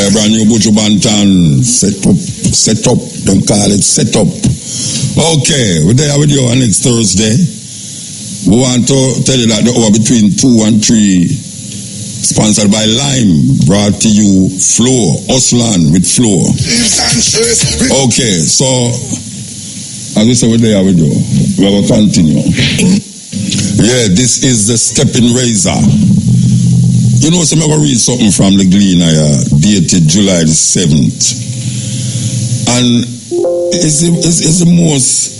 Yeah, brand new Buju Banton. Set up. Don't call it set up. Okay, we're there with you on next Thursday. We want to tell you that the hour between 2 and 3, sponsored by Lime, brought to you Flow, Oslan with Flow. Okay, so as we say, we're there with you. We're going to continue. Yeah, this is the Steppin razor. You know, so I'm going to read something from the Gleaner, dated July the 7th. And it's the most,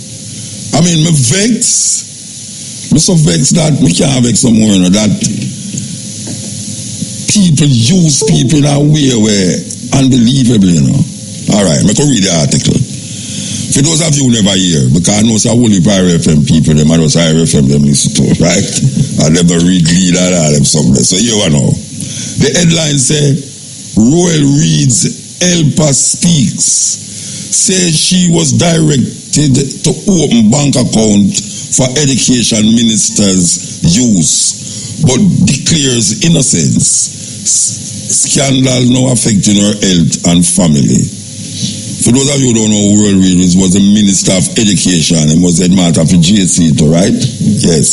I mean, me vex. Me so vex that me can't vex some more, you know, that people use people in a way where unbelievable, you know. Alright, me can read the article. For those of you who never hear, because I know some only FM people, them are just FM them listen to, right? I never read lead and all them somewhere. So you know. The headline say, Royal Reed's helper speaks. Says she was directed to open bank account for education minister's use, but declares innocence. Scandal now affecting her health and family. For those of you who don't know who Royal Reed was the Minister of Education and was the headmaster for GSC, right? Yes.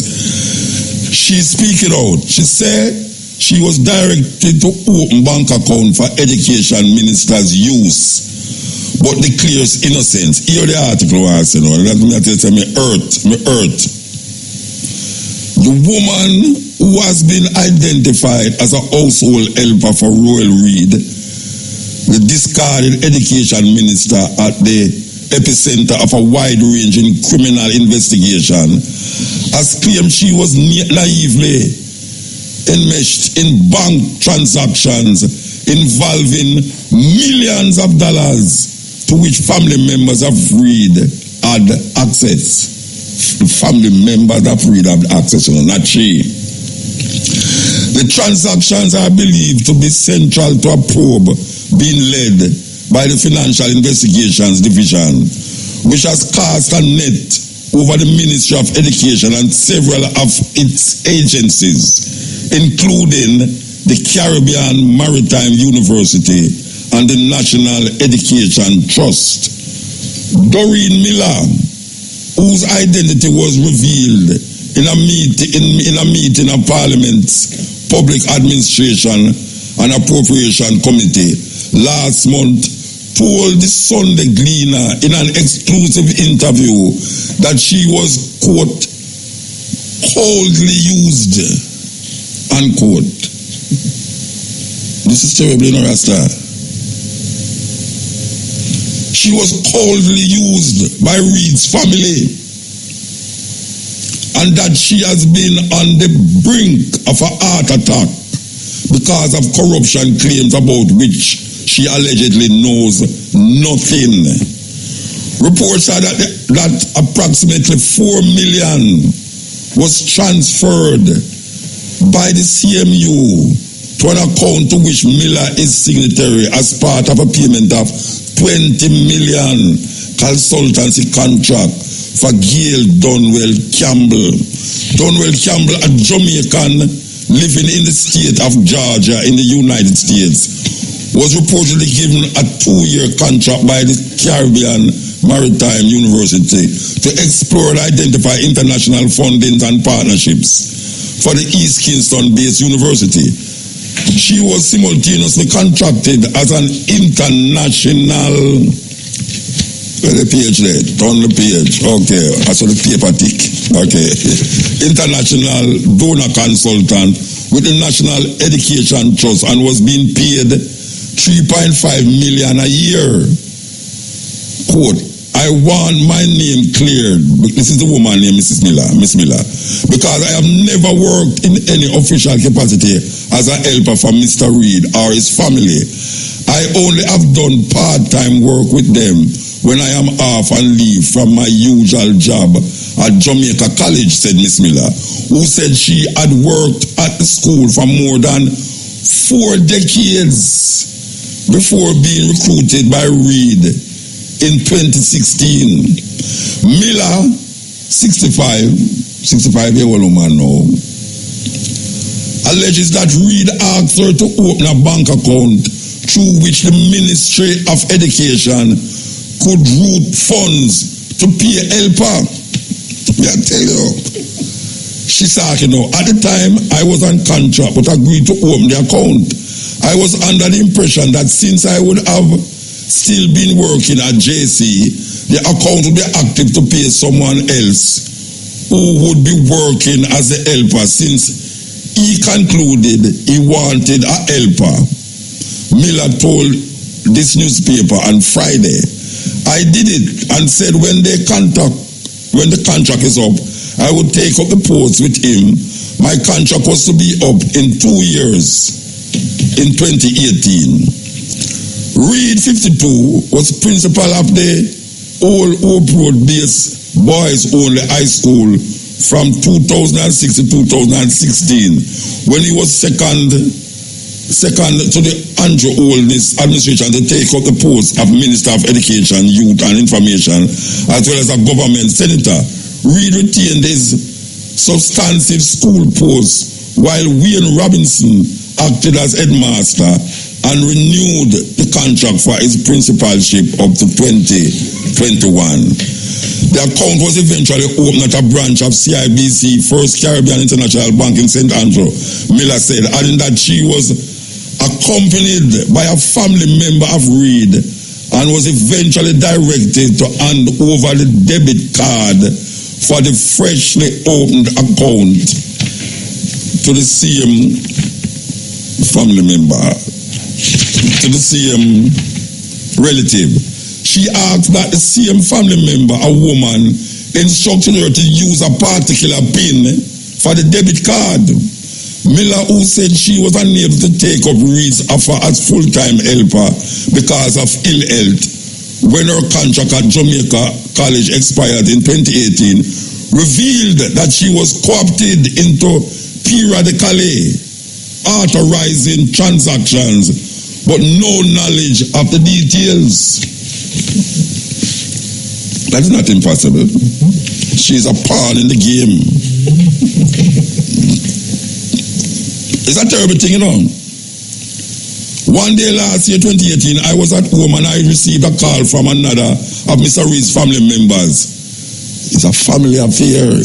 She's speaking out. She said she was directed to open bank account for education minister's use, but declares innocence. Here the article was, you know, let me tell you, me hurt. The woman who has been identified as a household helper for Royal Reed, the discarded education minister at the epicenter of a wide-ranging criminal investigation, has claimed she was naively enmeshed in bank transactions involving millions of dollars to which family members of Reed had access. The family members of Reed had access, you know, not she. The transactions are believed to be central to a probe being led by the Financial Investigations Division, which has cast a net over the Ministry of Education and several of its agencies, including the Caribbean Maritime University and the National Education Trust. Doreen Miller, whose identity was revealed in a meeting of Parliament's Public Administration and Appropriation Committee last month, told the Sunday Gleaner in an exclusive interview that she was, quote, coldly used, unquote. This is terrible, you know, Rasta. She was coldly used by Reed's family, and that she has been on the brink of a heart attack because of corruption claims about which she allegedly knows nothing. Reports are that approximately 4 million was transferred by the CMU to an account to which Miller is signatory as part of a payment of 20 million consultancy contract for Gail Donwell Campbell. Donwell Campbell, a Jamaican living in the state of Georgia in the United States, was reportedly given a 2-year contract by the Caribbean Maritime University to explore and identify international fundings and partnerships for the East Kingston-based university. She was simultaneously contracted as an international... Where the page there? Turn the page. Okay. I saw the paper tick. Okay. International donor consultant with the National Education Trust and was being paid 3.5 million a year. Quote, I want my name cleared. This is the woman named Miss Miller, because I have never worked in any official capacity as a helper for Mr. Reed or his family. I only have done part-time work with them when I am off and leave from my usual job at Jamaica College, said Miss Miller, who said she had worked at the school for more than 4 decades before being recruited by Reed in 2016. Miller, 65-year-old woman now, alleges that Reed asked her to open a bank account through which the Ministry of Education could route funds to pay helper. I tell you, she's talking now. At the time, I was on contract but agreed to open the account. I was under the impression that since I would have still been working at JC, the account would be active to pay someone else who would be working as a helper, since he concluded he wanted a helper. Miller told this newspaper on Friday. I did it and said when the contract is up, I would take up the post with him. My contract was to be up in 2 years, in 2018. Reed 52 was principal of the Old Hope Road based boys only high school from 2006 to 2016, when he was second to the Andrew Oldness administration to take up the post of Minister of Education, Youth and Information, as well as a government senator. Reed retained his substantive school post while Wayne Robinson acted as headmaster and renewed the contract for his principalship up to 2021. The account was eventually opened at a branch of CIBC, First Caribbean International Bank in St. Andrew, Miller said, adding that she was accompanied by a family member of Reed and was eventually directed to hand over the debit card for the freshly opened account to the same family member, to the same relative. She asked that the same family member, a woman, instructed her to use a particular PIN for the debit card. Miller, who said she was unable to take up Reed's offer as full-time helper because of ill health when her contract at Jamaica College expired in 2018, revealed that she was co-opted into periodically authorizing transactions but no knowledge of the details. That's not impossible. She's a pawn in the game. It's a terrible thing, you know. One day last year, 2018, I was at home and I received a call from another of Mr. Reed's family members. It's a family affair.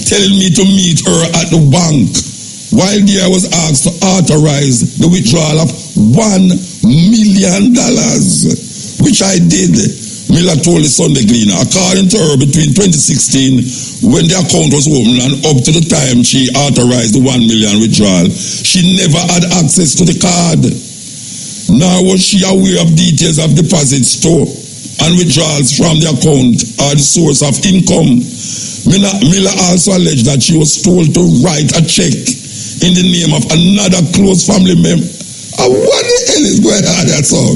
Telling me to meet her at the bank. While there, I was asked to authorize the withdrawal of $1 million, which I did. Miller told the Sunday Gleaner, according to her, between 2016, when the account was opened, and up to the time she authorized the $1 million withdrawal, she never had access to the card. Nor was she aware of details of deposits to and withdrawals from the account or the source of income. Miller also alleged that she was told to write a check in the name of another close family member. What the hell is going on? That's all.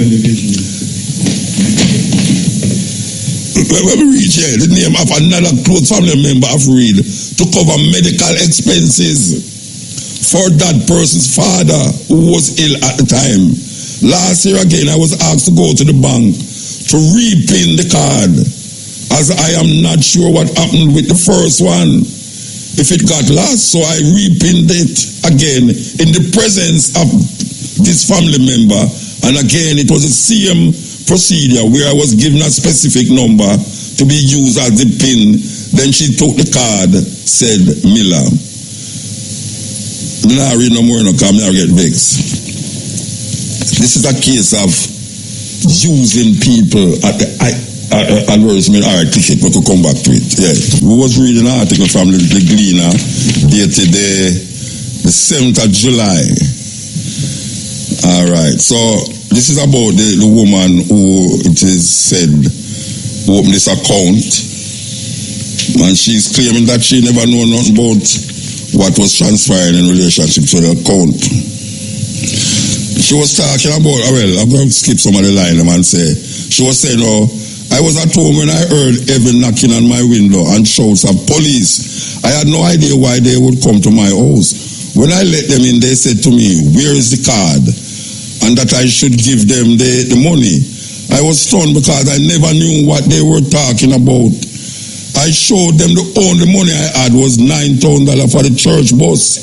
When we reach here, the name of another close family member of Reed to cover medical expenses for that person's father who was ill at the time. Last year again, I was asked to go to the bank to repin the card, as I am not sure what happened with the first one. If it got lost, so I repinned it again in the presence of this family member, and again it was the same procedure where I was given a specific number to be used as the PIN. Then she took the card, said Miller. I'm not read no more, no, because I get vexed. This is a case of using people at the advertisement. All right, click it, but we'll come back to it. Yeah. We was reading an article from the Gleaner dated the 7th of July. All right, so this is about the woman who, it is said, opened this account, and she's claiming that she never knew nothing about what was transpiring in relationship to the account. She was talking about, well, I'm going to skip some of the line and say, she was saying, I was at home when I heard Evan knocking on my window and shouts of police. I had no idea why they would come to my house. When I let them in, they said to me, where is the card? And that I should give them the money. I was stunned because I never knew what they were talking about. I showed them the only money I had was $9,000 for the church bus.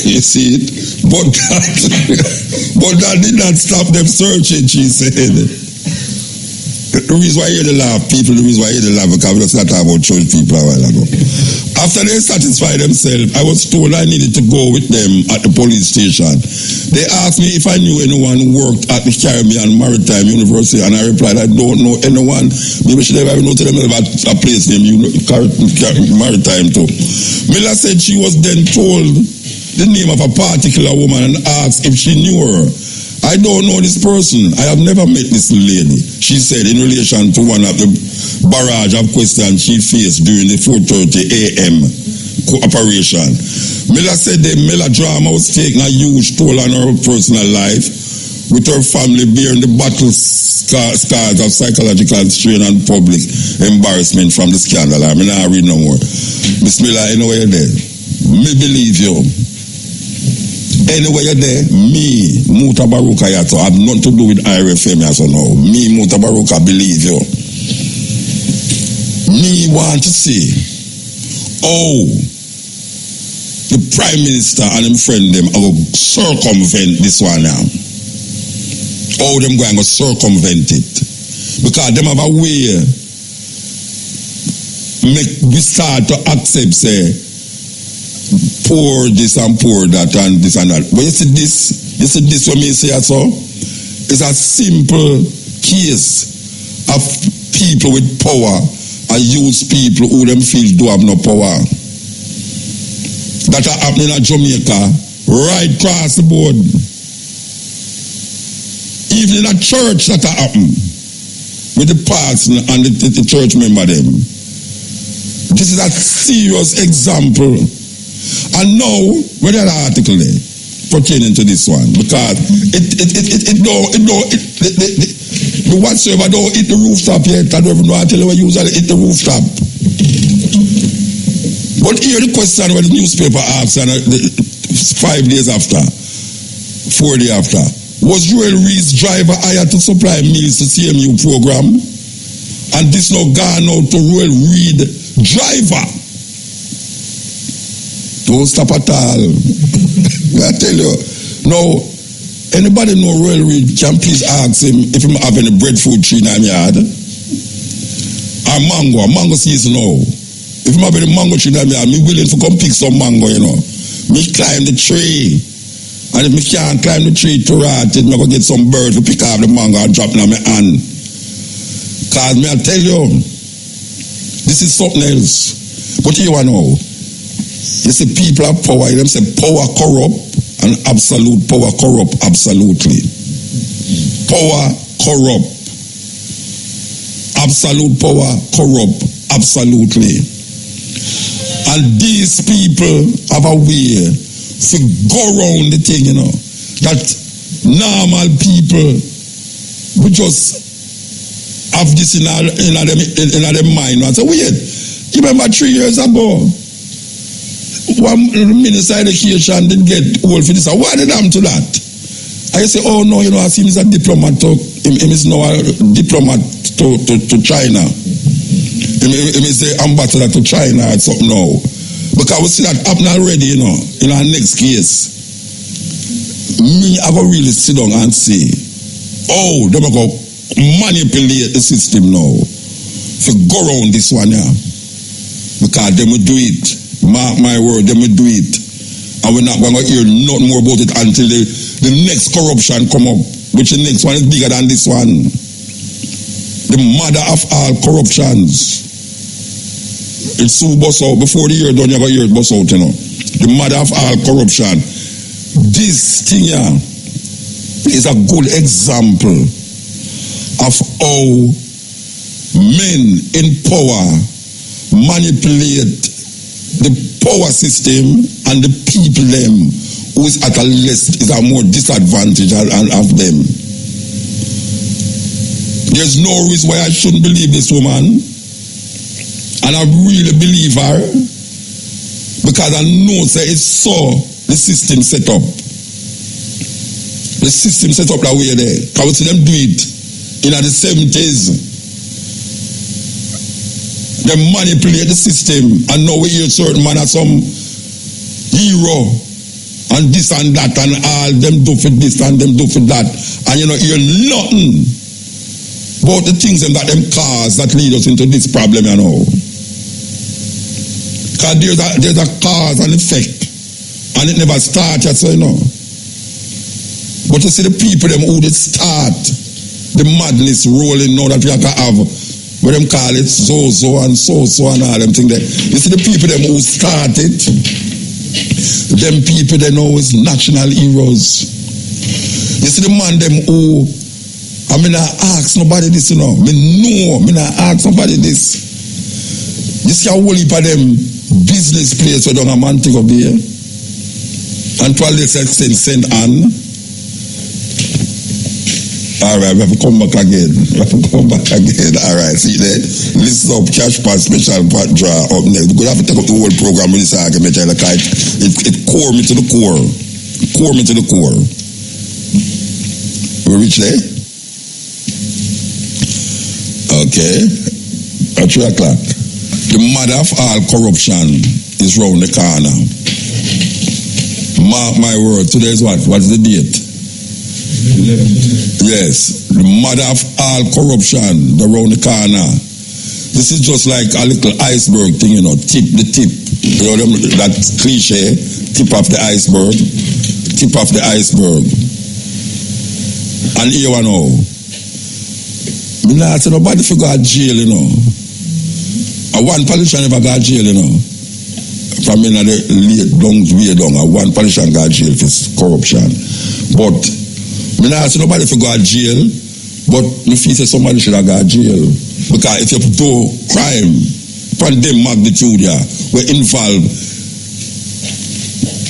You see it? But that did not stop them searching, she said. The reason why I hear the laugh, people, the reason why I hear the laugh, because we just not talk about church people a while ago. After they satisfied themselves, I was told I needed to go with them at the police station. They asked me if I knew anyone who worked at the Caribbean Maritime University, and I replied, I don't know anyone. Maybe should have know to them about a place named Maritime too. Miller said she was then told the name of a particular woman and asked if she knew her. I don't know this person. I have never met this lady, she said, in relation to one of the barrage of questions she faced during the 4:30 a.m. operation. Miller said the melodrama was taking a huge toll on her personal life, with her family bearing the battle scars of psychological strain and public embarrassment from the scandal. I mean, I read no more. Miss Miller, you know where you're there. Me believe you. Anyway, you're there, me, Mutabaruka, yato, have nothing to do with IRFM, yato, no. Me, Mutabaruka, believe you. Me want to see how the Prime Minister and him friend them are going to circumvent this one now. How them going to circumvent it. Because them have a way make we start to accept, say, poor this and poor that and this and that. But you see this what me say so? It's a simple case of people with power and use people who them feel do have no power. That are happening in Jamaica right across the board. Even in a church that are happening with the pastor and the church member them. This is a serious example. And now, where that article there pertaining to this one, because the whatsoever don't hit the rooftop yet. I don't even know how to tell you where usually hit the rooftop. But here the question where the newspaper asks, and 5 days after, 4 days after, was Joel Reed's driver hired to supply meals to CMU program? And this now gone out to Joel Reed driver. Don't stop at all. I tell you. Now, anybody know Royal Reed can please ask him if he have any breadfruit tree in his yard? Or mango season now. If he have any mango tree in his yard, I'm willing to come pick some mango, you know. Me climb the tree. And if me can't climb the tree to rot it, me go get some bird to pick up the mango and drop it in my hand. Because me I tell you, this is something else. But you know, you see, people have power. You say power corrupt and absolute power corrupt absolutely. Power corrupt. Absolute power corrupt absolutely. And these people have a way to go around the thing, you know. That normal people we just have this in their mind. And say, wait, you remember 3 years ago? One minister of education didn't get old for this. Why did happen to that? I say, oh no, you know, I see him as a diplomat. Him is now a diplomat to China. Him is the ambassador to China or something now. Because we see that happen already, you know, in our next case. Me, I go really sit down and say, oh, they're going to manipulate the system now. To go around this one, yeah. Because they will do it. Mark my word, they will do it. And we're not going to hear nothing more about it until the next corruption come up. Which the next one is bigger than this one. The mother of all corruptions. It's so bust out. Before the year done, you have a year bust out, you know. The mother of all corruption. This thing here is a good example of how men in power manipulate the power system and the people them who is at a less is a more disadvantage of them. There's no reason why I shouldn't believe this woman, and I really believe her because I know that it's so the system set up. The system set up that way there. Can we see them do it in the 70s? They manipulate the system, and now we hear certain man as some hero, and this and that, and all them do for this and them do for that, and you know, hear nothing about the things that them cause that lead us into this problem, you know. Because there's a cause and effect, and it never starts, so you know. But you see the people them who did start the madness rolling now that we have to have, what them call it so and all them things there. You see the people them who started, them people they know is national heroes. You see the man them who, I mean I ask nobody this, you know. Me not ask nobody this. You see a whole heap of them business players who don't have man take up there. And to a lesser extent send on. Alright, we have to come back again. Alright, see that? Listen up, cash part, special part draw up next. We're going to have to take up the whole program with this argument. It core me to the core. Core me to the core. We reach there? Okay. At 3 o'clock. The mother of all corruption is round the corner. Mark my word, today is what? What's the date? 11th. Yes, the mother of all corruption around the corner. This is just like a little iceberg thing, you know, tip. You know that cliche, tip of the iceberg. And here I know. Me not say nobody for go to jail, you know. And one politician never got jail, you know. From in the late way down, and one politician got jail for corruption. But me not say nobody for go to jail, but me feel say somebody should have got jail. Because if you do crime from them magnitude here, we involve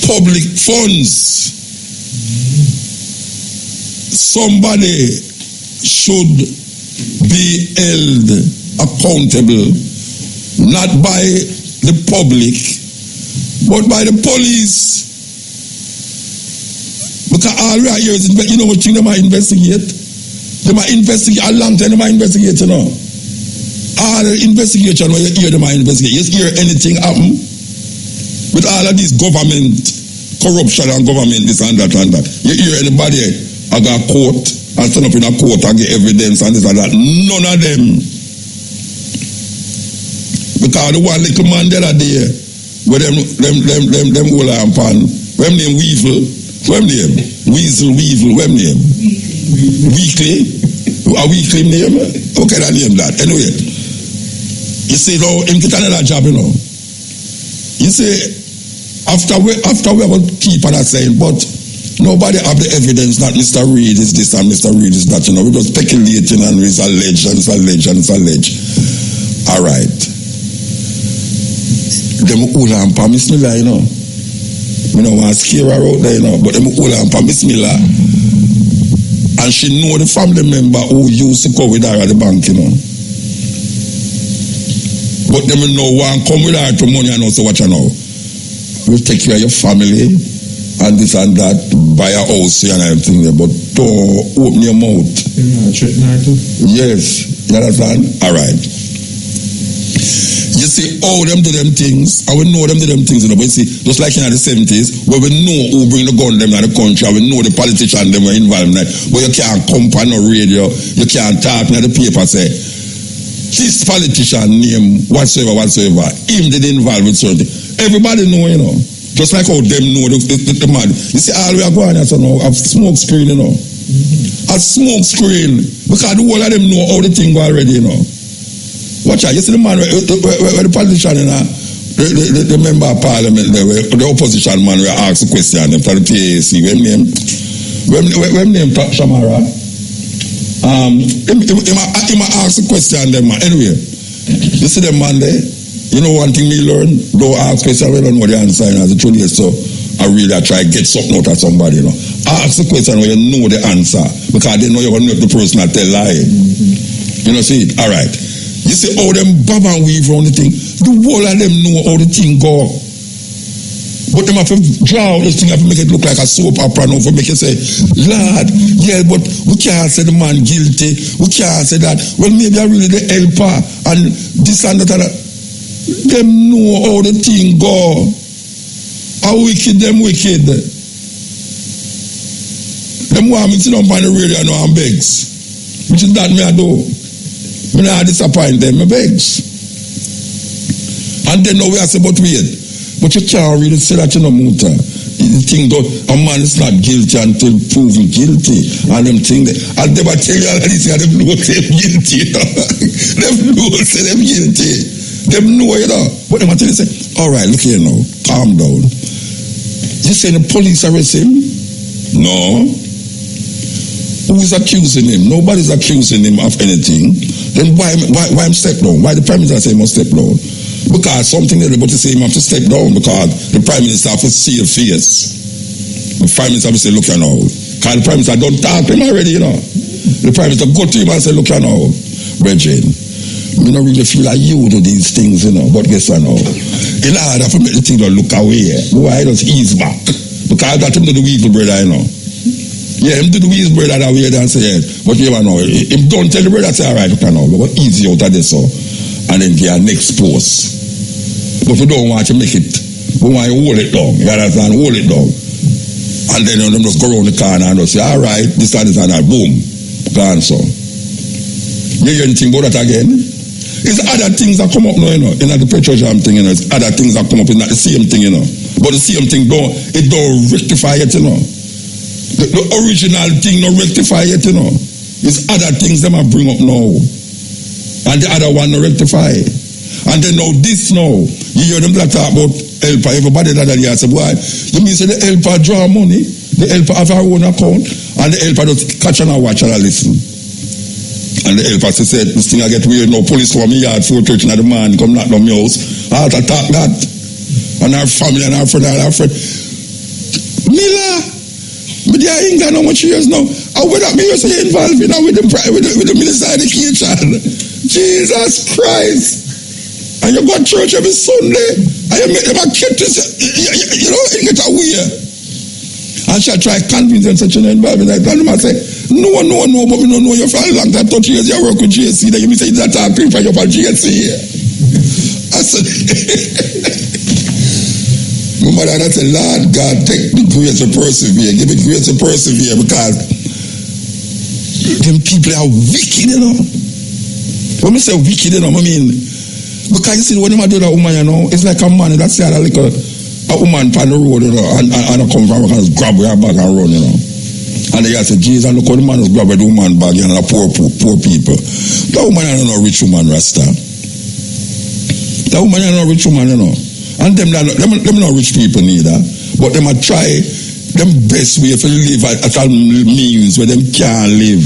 public funds, somebody should be held accountable, not by the public, but by the police. Because all we are here is, you know what thing they might investigate? They might investigate a long time, they might investigate, you know. All the investigation where you hear they might investigate. You hear anything happen with all of this government corruption and government this and that and that. You hear anybody I got court and stand up in a court and get evidence and this and that. None of them. Because the one little man the other day where them hold on pan, where name Weevil. What name? Weasel, what name? Weekly? A weekly name? How can I name that? Anyway, you see, though, him get another job, you know. You see, after we have keep on that saying, but nobody have the evidence that Mr. Reed is this and Mr. Reed is that, you know. We're just speculating and it's alleged. All right. Them hold on for Bismillah, you know. We don't want to scare her out there, you know, but them hold on for Bismillah. And she know the family member who used to go with her at the bank, you know. But them know one come with her to money and also watch her now. We'll take care of your family and this and that, buy a house and everything there, but don't open your mouth. Yes, you understand? All right. You see, all them do them things, and we know them do them things, you know, but you see, just like in the 70s, where we know who bring the gun them in the country, and we know the politicians them were involved in that, but you can't come on no radio, you can't talk in the paper, say, this politician name, whatsoever, him did involved with something. Everybody know, you know, just like how them know the man. You see, all we are going at now, have smoke screen, you know. A smoke screen, because the whole of them know how the thing go already, you know. Watch out, you see the man where the politician, you know, the member of parliament, the opposition man will ask the question for the PAC. When name Shamara? He might ask the question them man. Anyway, you see them man there, you know one thing me learn, don't ask question, we don't know the answer, and as the truth is, so I really try to get something out of somebody, you know. Ask the question when you know the answer, because they know you're going to make the person not tell lie. You know, see it? All right. You see how them bob and weave around the thing. The whole of them know how the thing go. But them have to draw this thing, have to make it look like a soap opera now, for make it say, Lord, yeah, but we can't say the man guilty. We can't say that. Well, maybe I really the helper and this and that and that. Them know how the thing go. How wicked them wicked. Them want me to sit down on the radio now and begs. Which is that me I do. When I disappoint them, I begs. And then now we have to say, but wait. But you can't really say that you know Muta. The thing that a man is not guilty until proven guilty. And them thing that I'll never tell you all this, and them know say them guilty. Them know say them guilty. Them know, you know. But them tell you say, alright, look here now, calm down. You say the police arrest him? No. Who is accusing him? Nobody's accusing him of anything. Then why him step down? Why the Prime Minister say he must step down? Because something they're about to say him have to step down because the Prime Minister have to see your face. The Prime Minister have to say, look you now. Because the Prime Minister don't talk to him already, you know. The Prime Minister go to him and say, look you now, Bridget, we don't really feel like you do these things, you know. But guess what now? In order for me the thing to look away, why just ease back? Because that him do the evil brother, you know. Yeah, him do the evil brother that way and say, yes. But you know, him don't tell the brother say, alright, look you now, but easy out of this so. And then get next post. But we don't want to make it, we want to hold it down. You understand? Hold it down. And then them just go around the corner and just say, alright, this and that, boom. Gone so. You hear anything about that again? It's other things that come up now, you know. In the petroleum thing, you know. It's other things that come up in the same thing, you know. But the same thing don't rectify it, you know. The original thing don't rectify it, you know. It's other things that I bring up now. And the other one to rectify. And then now this now, you hear them that talk about helper, everybody that they say, boy, you mean say the helper draw money, the helper have her own account, and the helper just catch and watch and listen. And the helper said, this thing I get weird now, police come me yard 4:30 in the morning, come knock on my house, I have to talk that. And our family and our friend, Mila, but they ain't got no much years now. And when that me you say involved in with the Minister of Education. Jesus Christ. And you go to church every Sunday and you make them a kid to say, you know, it get away. And she'll try to convince them such an environment. And them say, no, but we don't know you for a long time, 30 years, you work with GSC, then you say that I'm paying for you for GSC here. I said, my mother, I said, Lord God, take the grace to persevere, give me grace to persevere because them people are wicked, you know. When I say wicked, you know, I mean, because you see, when I do that woman, you know, it's like a man that say like a woman on the road, you know, and I come from and just grab her bag and run, you know. And they say, Jesus, look how the man is grabbing the woman bag, you know, poor people. That woman is not a rich woman, Rasta. That woman is not a rich woman, you know. And them not rich people neither. But them a try them best way to live at all means where them can't live.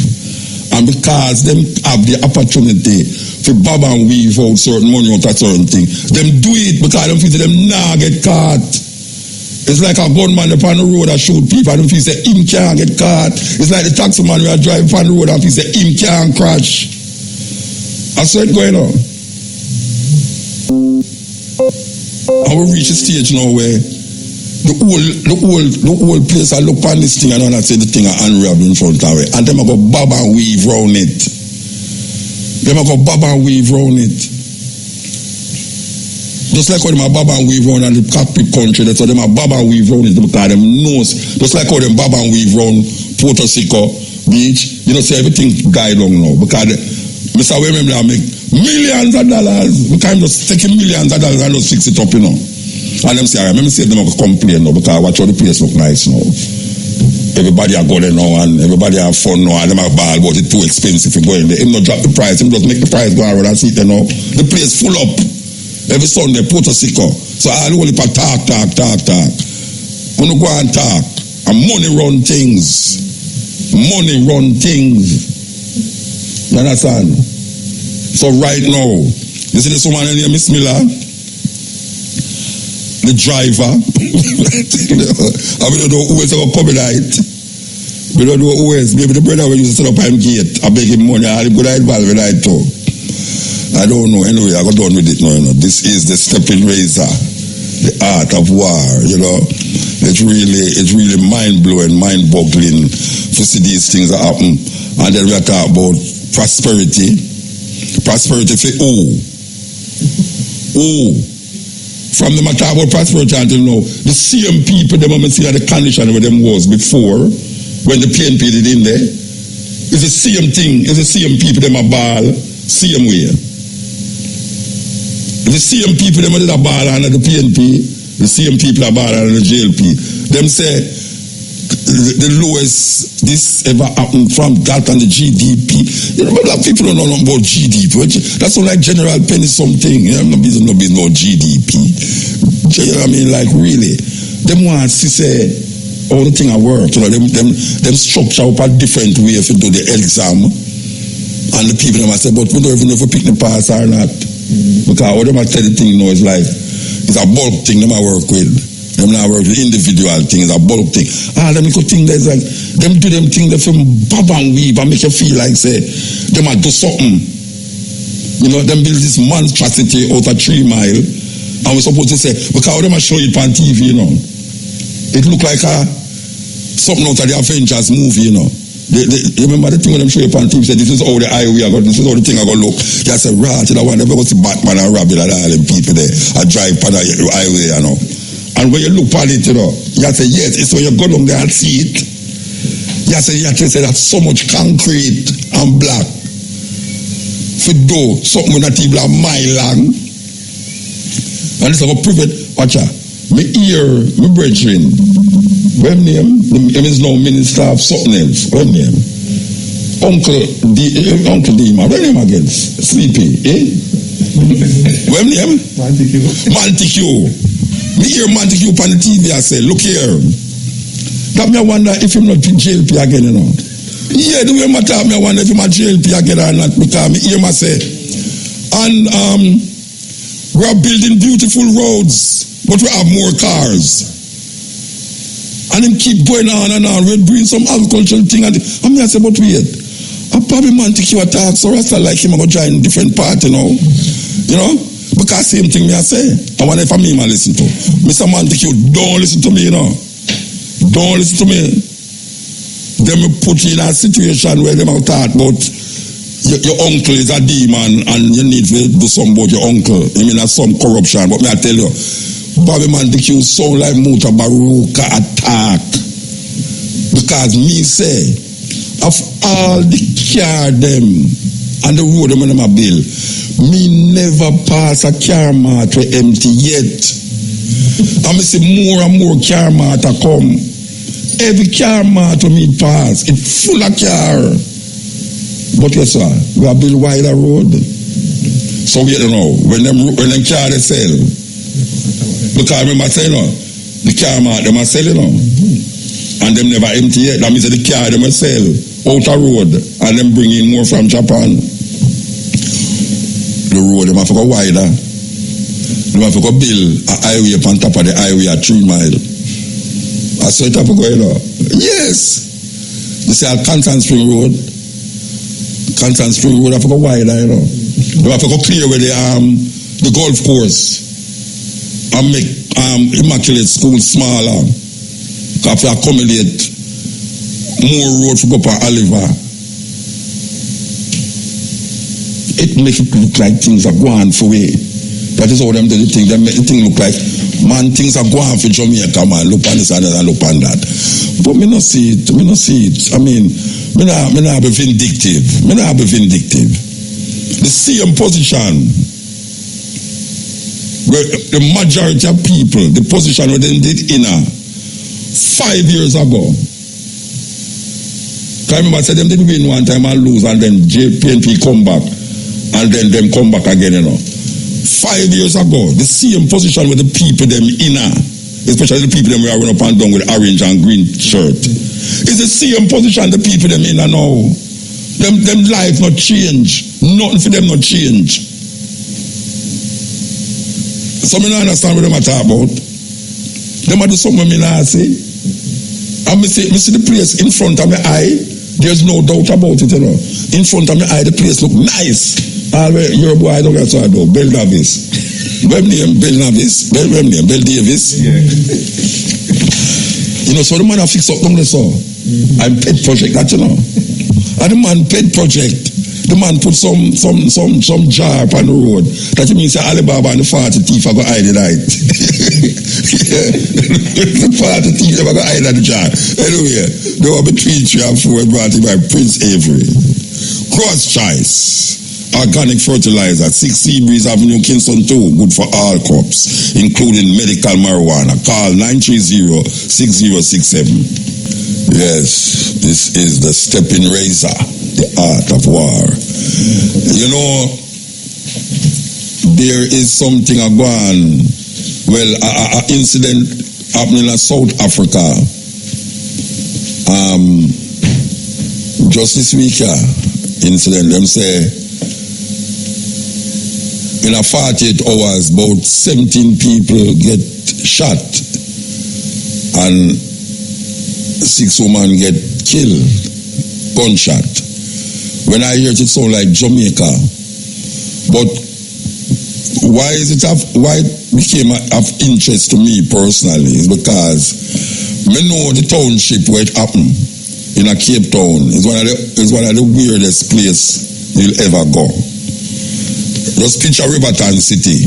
And because them have the opportunity to bob and weave out certain money out of certain thing, them do it because them feel them nah get caught. It's like a gunman upon the road that shoot people and them feel say him can't get caught. It's like the taxi man who are driving upon the road and feel say him can't crash. That's what going on. And we reach a stage now where the whole place I look on this thing and I say the thing I unwrap in front of it. And them I go bob and weave round it. Just like how them a bob and weave round in the cockpit country, that's how them a bob and weave round it because them knows. Just like how them bob and weave round Puerto Rico beach, you know, see everything guide long now. Because Mr. Remember I make millions of dollars. Because I'm just taking millions of dollars and just fix it up, you know. And them say, I remember say them complain now because watch how the place look nice now. Everybody are going now and everybody have fun now and them are ball but it's too expensive to go in there. Him not drop the price, him just make the price go around and see it now. The place full up. Every Sunday, Puerto Rico. So I only talk. When you go and talk, and money run things. You understand? So right now, you see this woman named Miss Miller? The driver. I don't know who is going to come in it. We don't know who is. Maybe the brother will use to set up him gate. I beg him money. I go involved with it too. I don't know. Anyway, I got done with it now. You know. This is the Steppin razor. the art of war, you know. It's really mind-blowing, mind-boggling to see these things that happen. And then we are talking about prosperity. Prosperity for who? Who? From the matter about prosperity until now, the same people, them want to see the condition where them was before, when the PNP did in there. It's the same thing. It's the same people, them a ball, same way. The same people, them did a ball under the PNP. The same people are bad under the JLP. Them say the lowest this ever happened from that and the GDP. You know, that people don't know about GDP. That's not like General Penny something. You know, no GDP. You know what I mean? Like really, them wants to say all the thing I work. You know, them structure up a different way if you do the exam. And the people them say, but we don't even know if we pick the pass or not. Because all them I tell the thing now is like. It's a bulk thing them I work with. Them not work with individual things, a bulk thing. Them little thing that's like, them do them thing that from bob and weave and make you feel like say, them a do something. You know, them build this monstrosity out of 3 mile. And we're supposed to say, because them a show it on TV, you know. It look like something out of the Avengers movie, you know. Remember the thing when them show you on TV, say this is how the highway I got, this is how the thing I got look. You say, right, you know, I never go see Batman and Robin and all them people there. I drive on the highway, you know. And when you look at it, you know, you say, yes, it's when you go down there and see it. You say that's so much concrete and black. For do something not even a mile long. And it's like a private, watch out. Me hear, my brethren, what name? Him is now Minister of something else. What name? Uncle Dima. What name again? Sleepy, eh? What name? Montague. Me hear Montague on the TV, I say, look here. That me wonder if him not in JLP again, you know. Yeah, the way my talk, me wonder if him a JLP again or not, because me hear my say. And we are building beautiful roads. But we have more cars. And them keep going on and on. We'll bring some agricultural thing. And I mean, I say, but wait. I probably Montague attack, so I start like him, I'm going to join a different party now. You know? Because same thing me I say. I wonder if I mean I listen to. Mr. Montague, don't listen to me, you know. Don't listen to me. Them put you in a situation where them are talk about your uncle is a demon and you need to do something about your uncle. I mean, that's some corruption. But me I tell you, Bobby Montague sound like Mutabaruka attack. Because me say, of all the car them and the road them on my bill, me never pass a car mart we empty yet. And me see more and more car mart a come. Every car mart we me pass, it's full of car. But yes sir, we are build wider road. So we don't know, when them car they sell, because I remember saying, the car mart, them are selling, and them never empty yet. That means the car, them will sell out a road, and them bring in more from Japan. The road, them have to go wider. Them have to go build a highway on top of the highway at 3 mile. I saw it have to go, you know. Yes! You see, at Constant Spring Road have to go wider, you know. They have to go clear where the golf course. And make immaculate schools smaller. Because if you accommodate more road to go up on Oliver, it makes it look like things are going for way. That is how them do the thing. They make the thing look like, man, things are going for Jamaica, man. Look on this and look on that. But me not see it. I mean, me not be vindictive. The same position where the majority of people, the position where they did 5 years ago. I remember I said them didn't win one time and lose, and then PNP come back, and then them come back again, you know. 5 years ago, the same position with the people them especially the people them who are run up and down with orange and green shirt. It's the same position the people them now. Them life not change. Nothing for them not change. So I don't understand what they talk about. They do something I not say. And I see the place in front of my eye. There's no doubt about it, you know. In front of my eye, the place look nice. Your boy, I don't get so I do. Bell Davis. Web name Bell Navis, Bell Davis. Yeah. You know, so the man have fixed up down there, so. I'm pet project, that you know. And the man pet project, the man put some jar up on the road. That you mean say Alibaba and the 40 thief are going to hide it right. The 40 thief are going to hide at the jar. Anyway, they were between 3 and 4 brought in by Prince Avery. Cross choice. Organic fertilizer, 6 Seabreeze Avenue, Kingston 2, good for all crops, including medical marijuana. Call 930-6067. Yes, this is the Steppin razor, the art of war. You know, there is something going, well, an incident happening in South Africa. Just this week, incident, them say, in a 48 hours, about 17 people get shot and 6 women get killed, gunshot. When I hear it, it sounds like Jamaica. But why it became of interest to me personally is because I know the township where it happened in a Cape Town is one of the weirdest places you'll ever go. Just picture Riverton City.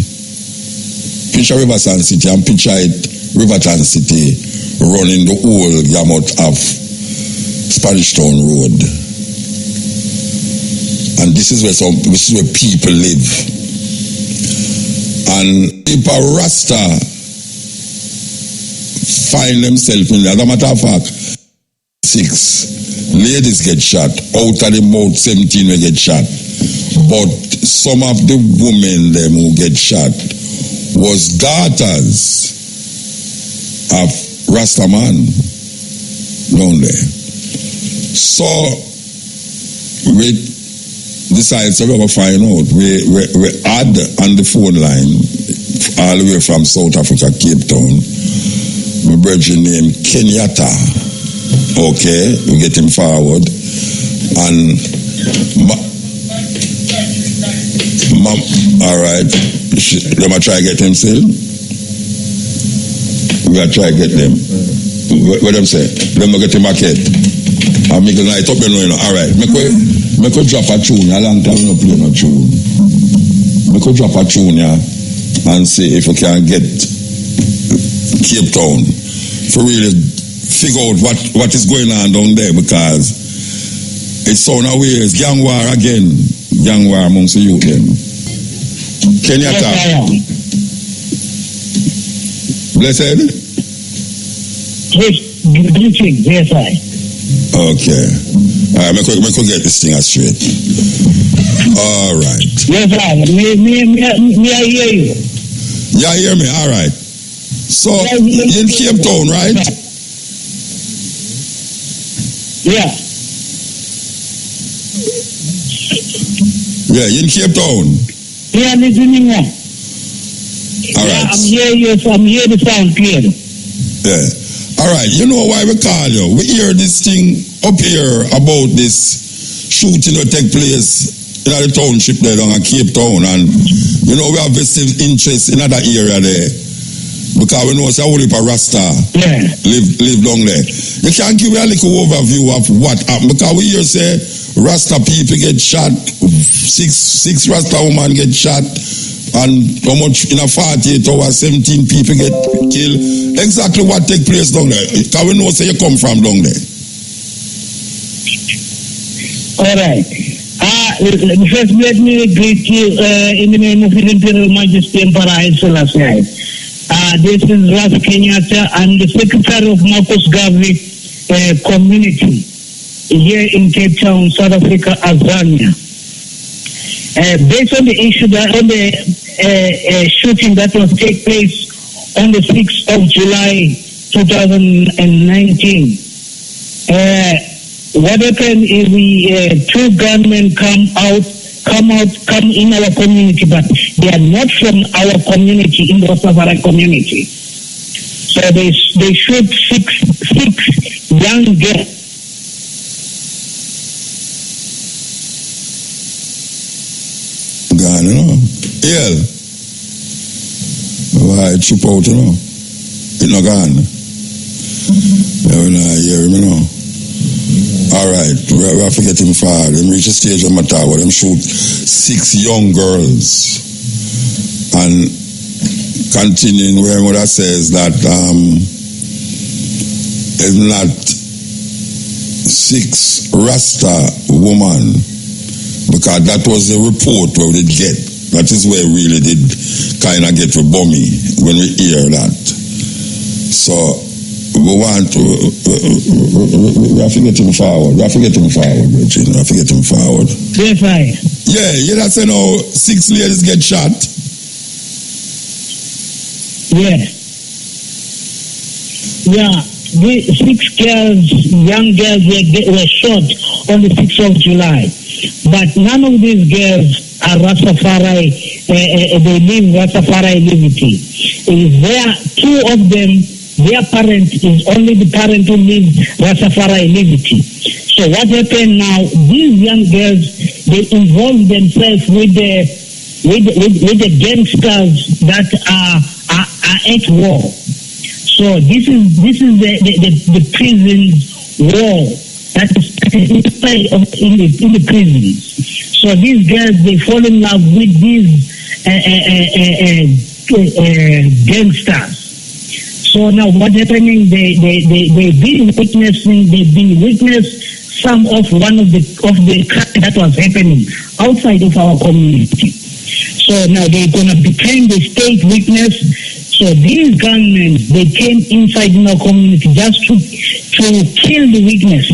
Picture Riverton City and picture it, Riverton City running the whole gamut of Spanish Town Road. And this is where people live. And if a Rasta find themselves in, as a matter of fact, 6 ladies get shot. Out of the mouth, 17 will get shot. But some of the women them who get shot was daughters of Rastaman down there. So we decided to find out. We had on the phone line all the way from South Africa, Cape Town, my brother named Kenyatta. Okay, we get him forward. And all right, let me try to get them still. We gotta try to get them. What them say? Let me get the market. I make a night up, you know. All right, make we drop a tune. A long time we don't play no tune. Make we drop a tune, yeah, and see if we can get Cape Town for really figure out what is going on down there, because it's so now it's gang war again. Gang war amongst the youth then. Kenyatta. Blessed? Yes, greetings, yes, I. Okay. All right, we could get this thing straight. All right. Yes, I. Me, I hear you. Yeah, hear me? All right. So, in Cape Town, right? Yeah. Yeah, in Cape Town. Yeah, listening now. All right. I'm here, yes, I'm here to sound clear. Yeah. All right, you know why we call you? We hear this thing up here about this shooting that take place in the township there down at Cape Town, and you know we have vested interest in other area there because we know it's a whole heap of Rasta live down there. You can give me a little overview of what happened, because we hear say Rasta people get shot, six Rasta women get shot, and how much in a 48 hours 17 people get killed. Exactly what take place down there? Can we know say you come from down there? All right. First, let me greet you in the name of His Imperial Majesty Emperor Haile Selassie. This is Ras Kenyatta. I'm the Secretary of Marcos Garvey Community here in Cape Town, South Africa, Azania. Based on the issue on the shooting that was take place on the 6th of July 2019, what happened is the 2 gunmen come in our community, but they are not from our community, in the Rastafari community. So they shoot six young girls. God, you know. Yeah. Why it chip out, you know? It not gone. You know, hear me now. Alright, we have to get him forward. Them reach a stage of matter where them shoot 6 young girls. And continuing where mother says that it's not 6 Rasta woman, because that was the report where we did get. That is where we really did kind of get a bummy when we hear that. So we want to, we have to get him forward. We have to get him forward, Virgin. We have to get him forward. Yes, I. Yeah, that's you know 6 ladies get shot. Yeah. Yeah. The 6 girls, young girls were shot on the 6th of July. But none of these girls are Rastafari, they live Rastafari liberty. Is there 2 of them, their parent is only the parent who lives Rastafari liberty. So what happened now, these young girls, they involve themselves with the gangsters that are at war. So this is the prison war that is inside in the prisons. So these girls, they fall in love with these gangsters. So now what's happening? They've been witness some of one of the crime that was happening outside of our community. So now they're gonna become the state witness. So these gunmen, they came inside in our community just to kill the witness.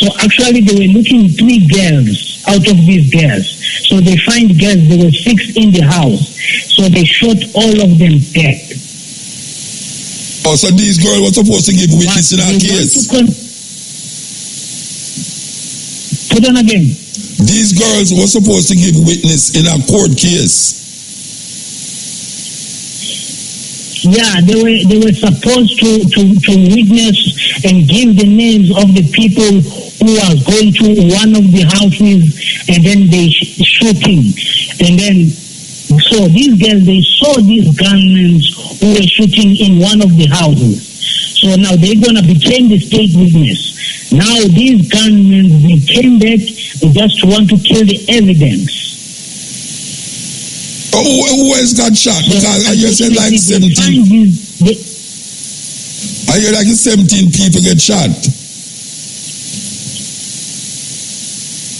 So actually they were looking 3 girls out of these girls. So they find girls, there were 6 in the house. So they shot all of them dead. Oh, so these girls were supposed to give witness in our case? Put on again. These girls were supposed to give witness in a court case. Yeah, they were supposed to witness and give the names of the people who was going to one of the houses, and then they shooting. And then, so these girls, they saw these gunmen who were shooting in one of the houses. So now they're going to become the state witness. Now these gunmen, they came back, they just want to kill the evidence. Oh, who else got shot? Because I hear said like 17. I hear like 17 people get shot.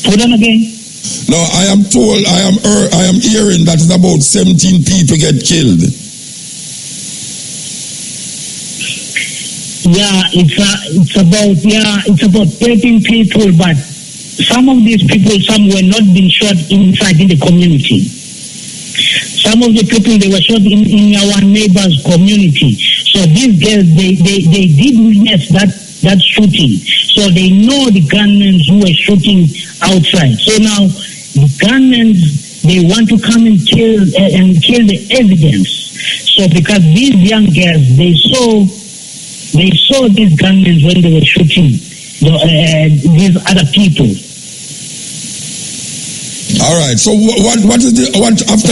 Put on again. No, I am told, I am hearing that it's about 17 people get killed. Yeah, it's about 13 people, but some of these people, some were not being shot inside in the community. Some of the people, they were shot in our neighbors' community. So these girls, they did witness that shooting. So they know the gunmen who were shooting outside. So now the gunmen, they want to come and kill the evidence. So because these young girls, they saw these gunmen when they were shooting these other people. All right. So what after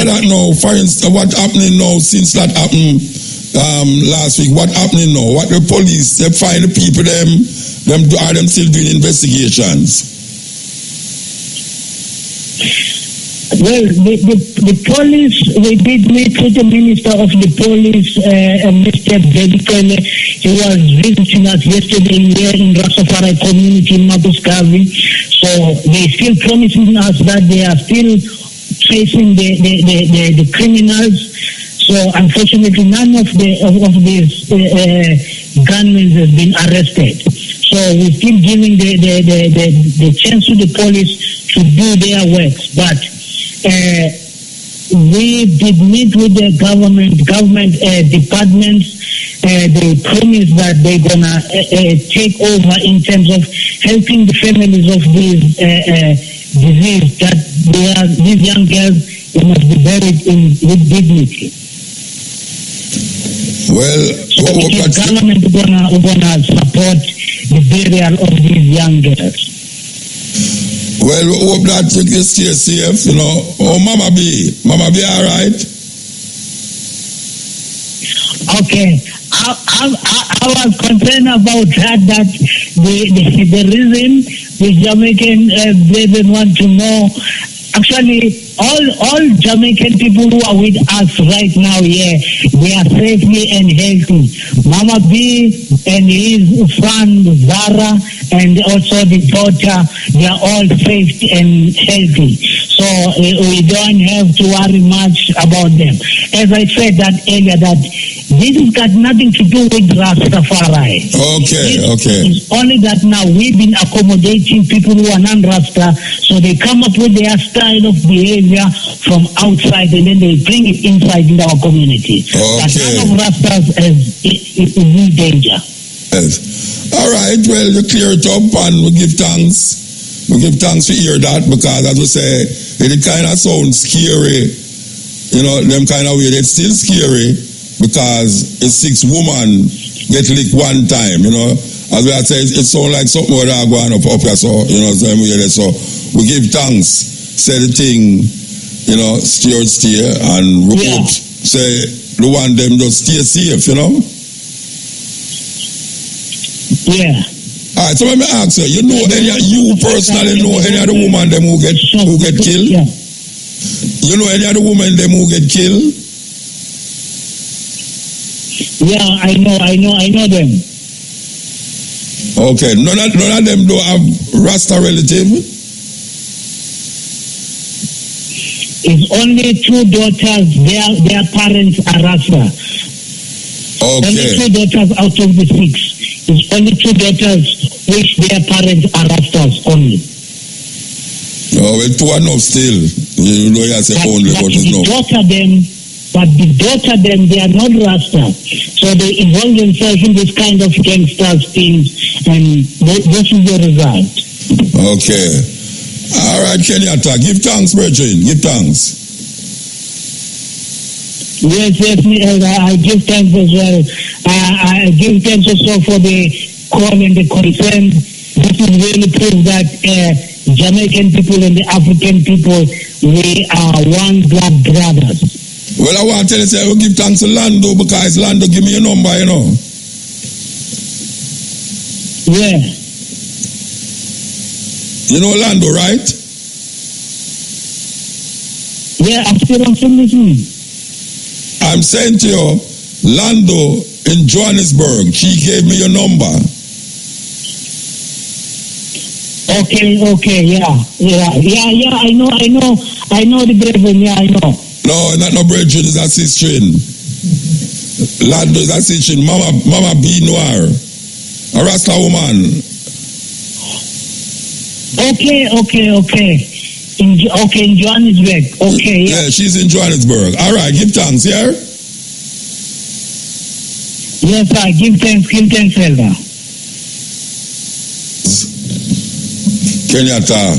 that now? For instance, what happening now since that happened last week? What happening now? What the police? They find the people. Them are them still doing investigations? Well, the police, we did meet with the Minister of the Police, Mr. Steppin. He was visiting us yesterday here in Rastafari community in Mabuskavi. So they still promising us that they are still tracing the criminals. So unfortunately, none of these gunmen has been arrested. So we're still giving the chance to the police to do their works, but we did meet with the government departments. They promised that they're gonna take over in terms of helping the families of these disease. That these young girls, they must be buried with dignity. Well, so the government gonna support the burial of these young girls. Well, we hope that you stay safe, you know. Oh, Mama B all right? Okay. I was concerned about that the reason the Jamaican brethren want to know. Actually, all Jamaican people who are with us right now here, they are safely and healthy. Mama B and his son Zara and also the daughter, they are all safe and healthy. So we don't have to worry much about them. As I said that earlier, that this has got nothing to do with Rastafari. Okay. It's only that now we've been accommodating people who are non-Rasta, so they come up with their style of behavior from outside and then they bring it inside in our community. But none of Rastas is in danger. Yes. All right, well, you clear it up and we give thanks. We give thanks to hear that because, as we say, it kind of sounds scary. You know, them kind of way, it's still scary because it's 6 women get licked one time, you know. As we had said, it sounds like something where they're going up here, so, you know, so we give thanks, say the thing, you know, stay, and we hope, say, the one them just stay safe, you know. Yeah. All right, so let me ask you, you personally know any other woman them who get killed? Yeah. You know any other woman them who get killed? Yeah, I know them. Okay, none of them don't have Rasta relative? It's only 2 daughters, their parents are Rasta. Okay. Only 2 daughters out of the 6. It's only 2 daughters which their parents are Rastas only. Oh, well, 2 are enough still. You know, you say only, but it's not. But the daughter them, they are not Rasta. So they involve themselves in this kind of gangsters things, and this is the result. Okay. All right, Kenyatta, give thanks, Bridget. Give thanks. Yes, me, I give thanks as well. I give thanks also for the call and the concern. This is really proof that Jamaican people and the African people, we are one blood brothers. Well, I want to tell you, I will give thanks to Lando because Lando give me a number, you know. Yeah. You know Lando, right? Yeah, I'm still listening. I'm saying to you, Lando in Johannesburg, she gave me your number. Okay, yeah, I know the brethren, yeah, I know. No, not no brethren, it's a sister. Lando is a sister. Mama B Noir, a Rasta woman. Okay. In Johannesburg. Okay, yeah. Yeah, she's in Johannesburg. All right, give thanks, yeah? Yes, sir. Give thanks, Elder. Kenyatta,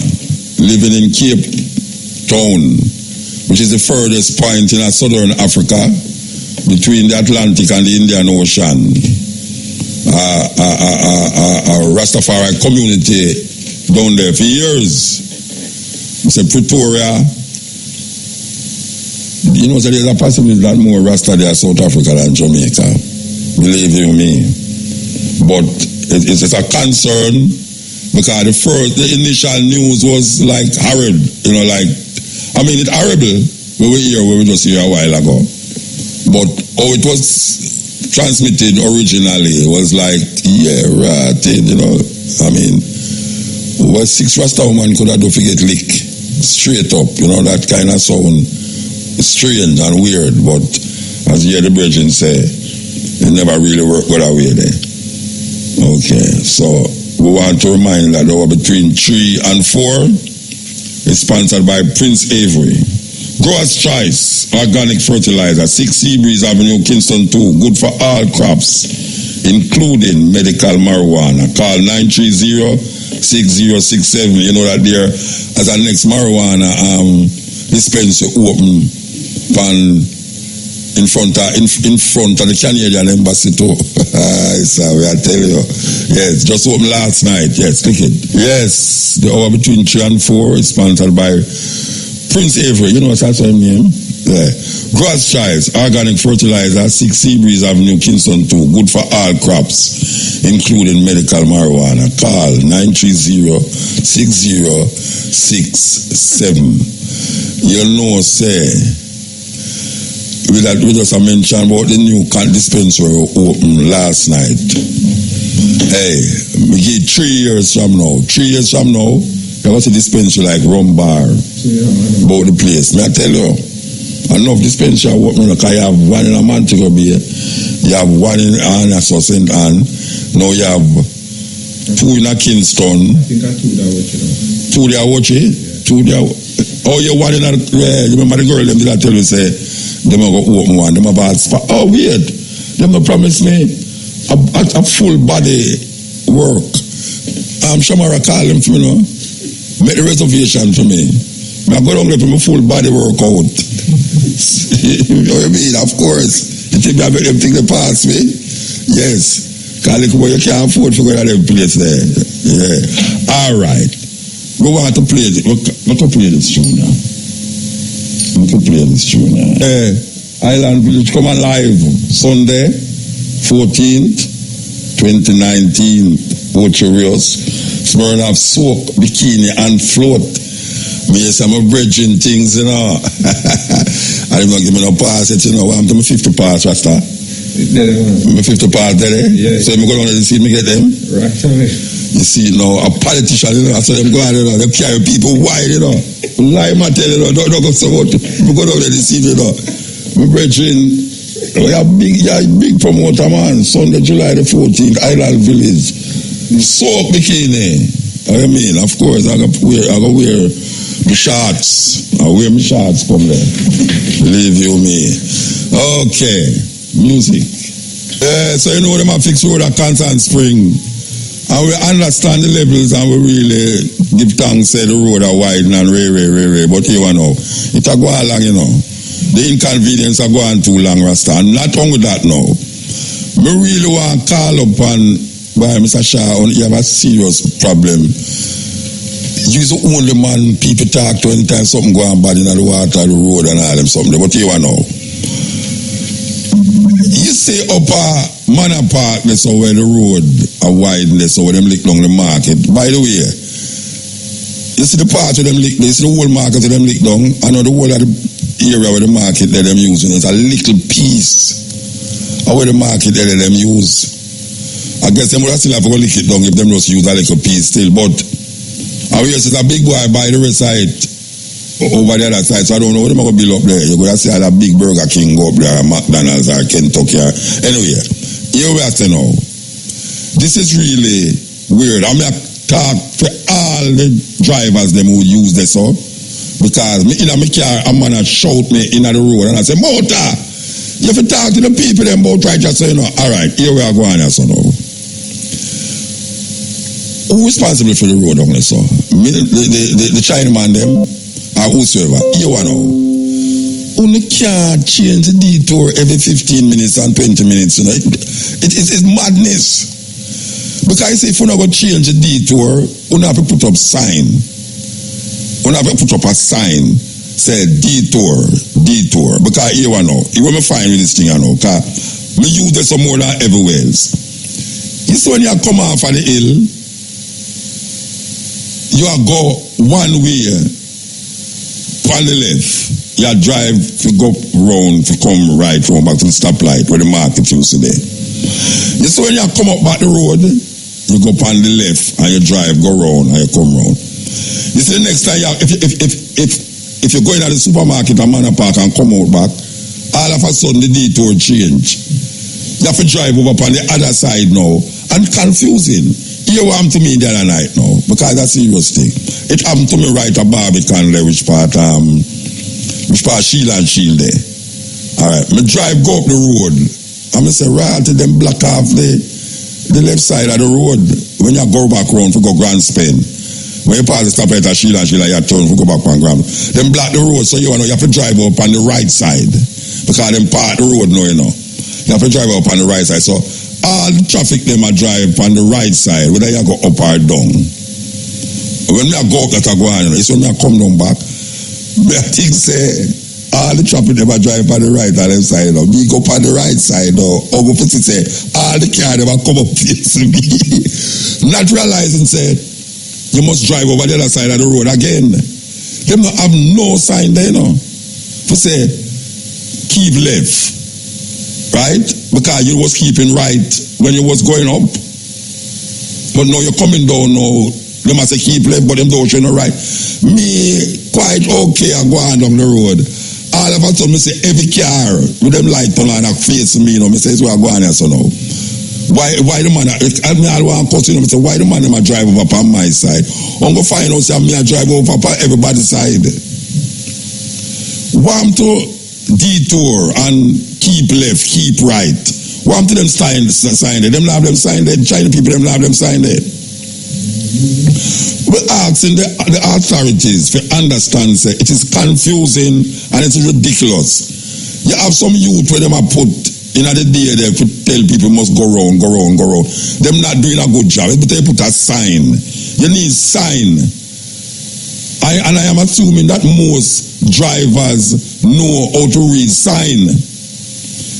living in Cape Town, which is the furthest point in southern Africa between the Atlantic and the Indian Ocean. A Rastafari community down there for years. It's a Pretoria. You know, so there's a possibility that more Rasta there in South Africa than Jamaica. Believe you me. But it's a concern because the initial news was like horrid. You know, like, I mean, it's horrible. We were just here a while ago. But it was transmitted originally, it was like, yeah, right, you know, I mean, what 6 Rasta woman could have done to get lick straight up, you know, that kind of sound strange and weird, but as you hear the brethren say, it never really worked that way there. Okay, so we want to remind that over between 3 and 4 is sponsored by Prince Avery. Growers Choice Organic Fertilizer, 6 Seabreeze Avenue, Kingston 2. Good for all crops, including medical marijuana. Call 930-6067. You know that there as a next marijuana dispensary open in front of the Canadian Embassy too. So I tell you. Yes, just opened last night. Yes, click it. Yes, the hour between 3 and 4 is sponsored by Prince Avery. You know what's that name? Yeah. Grass Chives, organic fertilizer, 6 Seabreeze Avenue, Kingston 2. Good for all crops, including medical marijuana. Call 930-6067. You know, say, we just mentioned about the new dispensary open last night. Hey, we give 3 years from now. 3 years from now, there was a dispensary like Rum Bar about the place. May I tell you, enough dispensary open because you have one in a Montego Bay, you have one in Anaso St. Anne, now you have 2 in a Kingston. I think I 2 there watching. 2 there watching? 2 there. Oh, you one in a. You remember the girl them did I tell you say them are going to open one. Them about spot. Oh, weird. Them promise me a full body work. Shamara call them for me, no? Make the reservation for me. I go down there for my full body workout. You know what I mean? Of course. You think I make them think they pass me? Yes. Because you can't afford to go to them place there. Yeah. All right. We want to play this. We can play this tune now. We can play this tune now. Island Village come alive Sunday, 14th, 2019. Ocherios. Smirnoff soak, bikini, and float. Me yes, I'm a bridging things, you know. I don't give me no pass it, you know. I'm to my 50 pass, Rasta. My 50 pass there. Yeah. So I'm going to see me get them. Right away. You see, you know, a politician, you know, so them go out, you know, they carry people wide, you know. Lie, man, tell you know, don't go so much. We go down there to see, you know. My bridging, you are big promoter, man. Sunday, July the 14th, Island Village. Soak bikini. I mean, of course, I go wear my shorts. I wear my shorts come there. Believe you me. Okay, music. So you know them a fix road at Constant Spring. And we understand the levels and we really give thanks say the road are wide and rare. But here now, it a go along, you know. The inconvenience are going too long, Rasta. And not only that now. Me really want to call upon by Mr. Shah, you have a serious problem. You're the only man people talk to anytime something going bad in the water, the road and all them something. But you know. You say up a Manor Park, that's where the road are wide, that's where them lick along the market. By the way, you see the part of them lick, you see the whole market of them lick down, I know the whole of the area where the market that them using is a little piece of where the market that them use. I guess them would still have to go lick it down if them just use a little piece still. But I guess it's a big boy by the other side, over the other side. So I don't know what they're going to build up there. You're going to see a big Burger King go up there, or McDonald's or Kentucky. Anyway, here we are to know. This is really weird. I'm going to talk to all the drivers them who use this up. Because in my car, a man shout me in the road and I say, Motor! You have to talk to the people them about right just so you know. Alright, here we are going here, so now. Who responsible for the road on this, so? The Chinaman them, or whosoever. You know. Only can't change the detour every 15 minutes and 20 minutes, you know. It's madness. Because if you not go change the detour, you have to put up sign. You have to put up a sign. Say detour. Because here I know. You want me find with this thing I know. Because we use this more than everywhere else. You see when you come off of the hill, you go one way on the left. You drive to go round to come right round back to the stoplight where the market used to be. You see when you come up back the road, you go on the left and you drive, go round and you come round. You see the next time if you go in at the supermarket and Manor Park and come out back, all of a sudden the detour change. You have to drive over on the other side now. And confusing. Here what happened to me the other night now, because that's a serious thing. It happened to me right at Barbican there, which part Shield and Shield there. Alright, me drive go up the road. And I say, right to them block off the left side of the road. When you go back round to go Grand Spain. When you pass the stoplight at Shield and Shield, you turn to go back on Grand. Them block the road, so you have to drive up on the right side. Because them part the road now, you know. You have to drive up on the right side. So all the traffic them a drive on the right side, whether you go up or down. When I go up that I go on, it's when I come down back, I think say all the traffic never drive on the right or left side. Me go on the right side. Or go for to say, all the car never come up facing me. Not realizing, say, you must drive over the other side of the road again. Them not have no sign there, for say, keep left. Right? Because you was keeping right when you was going up. But now you're coming down now. They must say keep left, but them don't show no right. Me, quite okay, I go on down the road. All of a sudden, me say every car with them light on and face me, me say, so I go on here, so now. Why the man, I want to cut, me say, why the man them a drive over on my side? I'm going to find out, say, me a drive over on everybody's side. Want to detour and keep left, keep right. Want to them sign there. Them have them sign there. China people, them have them sign there. We're asking the authorities to understand, say, it is confusing and it's ridiculous. You have some youth where them are put in the day there to tell people must go round. Them not doing a good job. But they put a sign. You need sign. I am assuming that most drivers know how to read sign.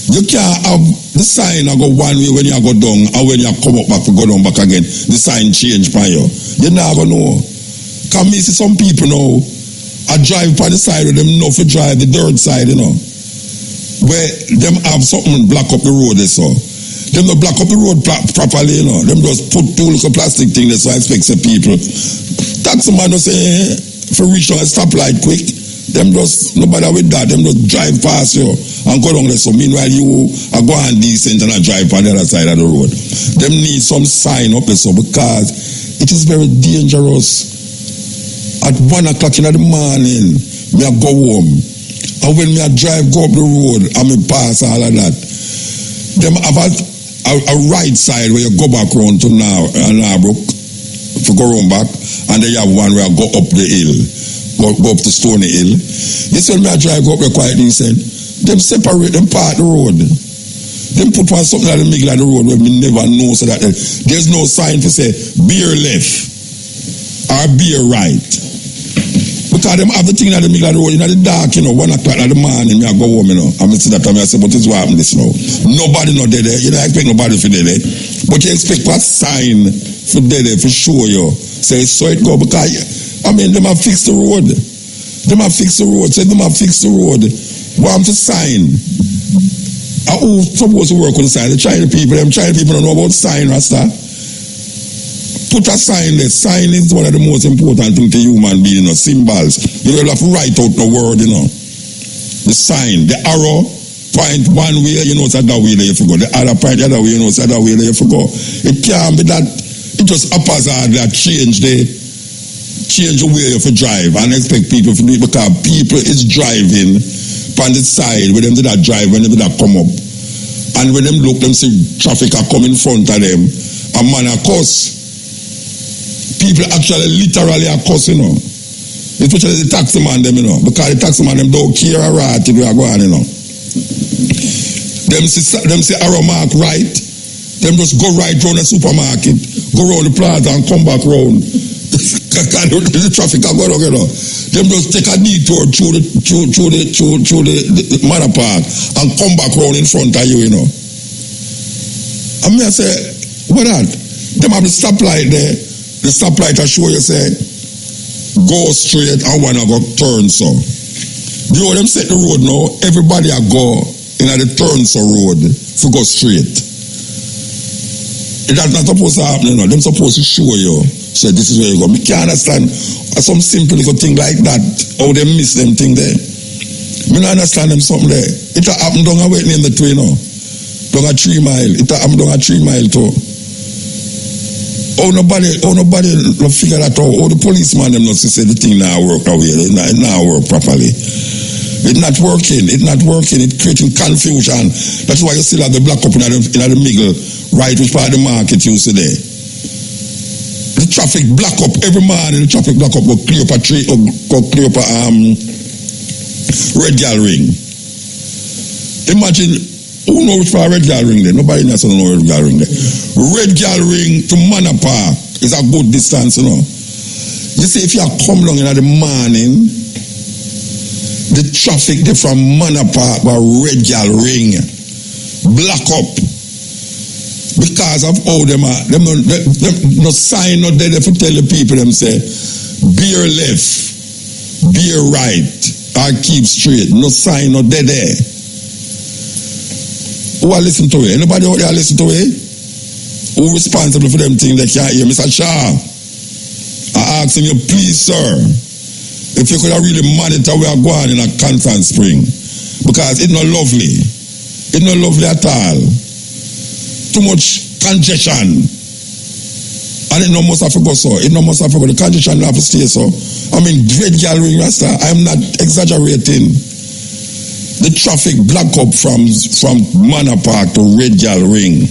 You can't have the sign go one way when you go down, and when you come up back to go down back again, the sign change for you. You never know. Because me see some people now, I drive by the side of them, know for drive the dirt side, where them have something block up the road, so. Them don't block up the road properly, Them just put two little plastic things there, so I expect some people. Taxi man don't say, for reach on a stoplight quick. Them just, nobody with that, them just drive past you and go down there. So meanwhile you are going decent and I drive on the other side of the road. Them need some sign up there, so because it is very dangerous. At 1 o'clock in the morning, me I go home. And when me I drive go up the road and me pass all of that, them have a right side where you go back round to Narbrook to go round back, and then you have one where I go up the hill. Go up to Stony Hill. You see me I drive go up there quite decent. Them separate them part the road. Them put one something at the middle of the road where me never know, so that there's no sign to say beer left or beer right. Because them have the thing at the middle of the road in the dark, 1 o'clock in the morning, me I go home, and I see that time I say, but it's what happened this now. Nobody not there. You don't expect nobody for there. But you expect a sign for there for sure you. Say so it go because them have fixed the road. Them have fixed the road. Say them have fixed the road. Want to sign. Who supposed to work with the sign? The China people. Them China people don't know about sign, Rasta. Put a sign there. Sign is one of the most important things to human being, symbols. You don't have to write out the word, The sign, the arrow, point one way, it's other way there you go. The other point, the other way, it's other way there you go. It can't be that, it just haphazard that change the way you drive and expect people to do it, because people is driving on the side where them did that drive when they did that come up. And when them look, them see traffic are coming in front of them, a man are cuss. People actually literally are cussing, Especially the taxi man them, because the taxi man them don't care a rat if we are going, Them see arrow mark right, them just go right round the supermarket, go round the plaza and come back round. The traffic are going on, Them just take a detour through the manor park and come back round in front of you, And me I say, what that? Them have the stoplight there. The stoplight I show you say, go straight and one I go turn so. You know them set the road now, everybody I go in the turn so road to go straight. That's not supposed to happen, Them supposed to show you. So this is where you go. Me can't understand some simple little thing like that, how they miss them thing there. Me don't understand them something there. It happened down a way in the two, down a 3 mile. It happened down a 3 mile too. Oh nobody no figure that out. Oh the policeman them not to say the thing now work that way. It now work properly. It's not working. It's creating confusion. That's why you still have the black up in the middle, right, which part of the market you see there. The traffic block up every morning. The traffic block up go clear up Red Gal Ring. Imagine who knows for a Red Gal Ring there? Nobody knows Red Gal Ring there. Red Gal Ring to Manor Park is a good distance, You see, if you come down in the morning, the traffic there from Manor Park by Red Gal Ring block up because of how them no sign not there for tell the people them say beer left, beer right, or keep straight. No sign not there. Who are listen to it? Anybody out there listen to it? Who responsible for them things they can't hear? Mr. Shaw, I asking you please, sir, if you could have really monitor where I'm going in a Constant Spring, because it's not lovely. It's not lovely at all. Too much congestion. And it no must have to go so. It no must have to go. The congestion have to stay so. I mean, Red Gal Ring Rasta, I'm not exaggerating. The traffic block up from Manor Park to Red Gal Ring.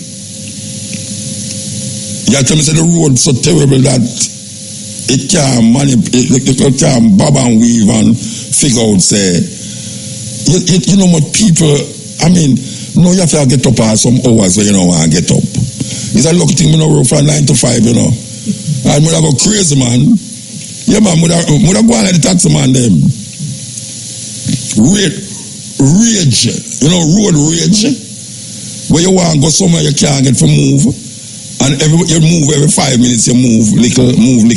You tell me say the road so terrible that it can't bob and weave and figure out say you know what people, I mean, no, you have to get up at some hours where you don't want to get up. It's a lucky thing, me no work from 9 to 5, you know. And when I go crazy, man. Yeah, man, would I go on like the taxi man, them. Rage, you know, road rage. Where you want to go somewhere you can't get for move. And you move every 5 minutes, you move little. And you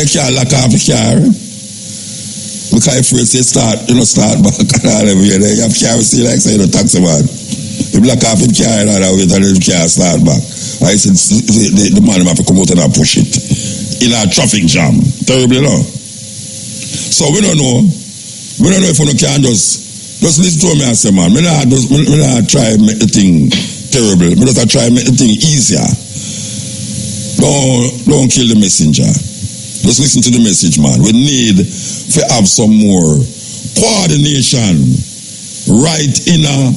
can't lock off the car. Because if you start back and all everywhere, you have car still like say the taxi man. You block off the car and all that way, and the car start back. I said the man have to come out and push it in a traffic jam. Terrible, you know. So we don't know if we can just listen to me and say, man, me not try make the thing terrible. Me just try make the thing easier. Don't kill the messenger. Just listen to the message, man. We need to have some more coordination right in a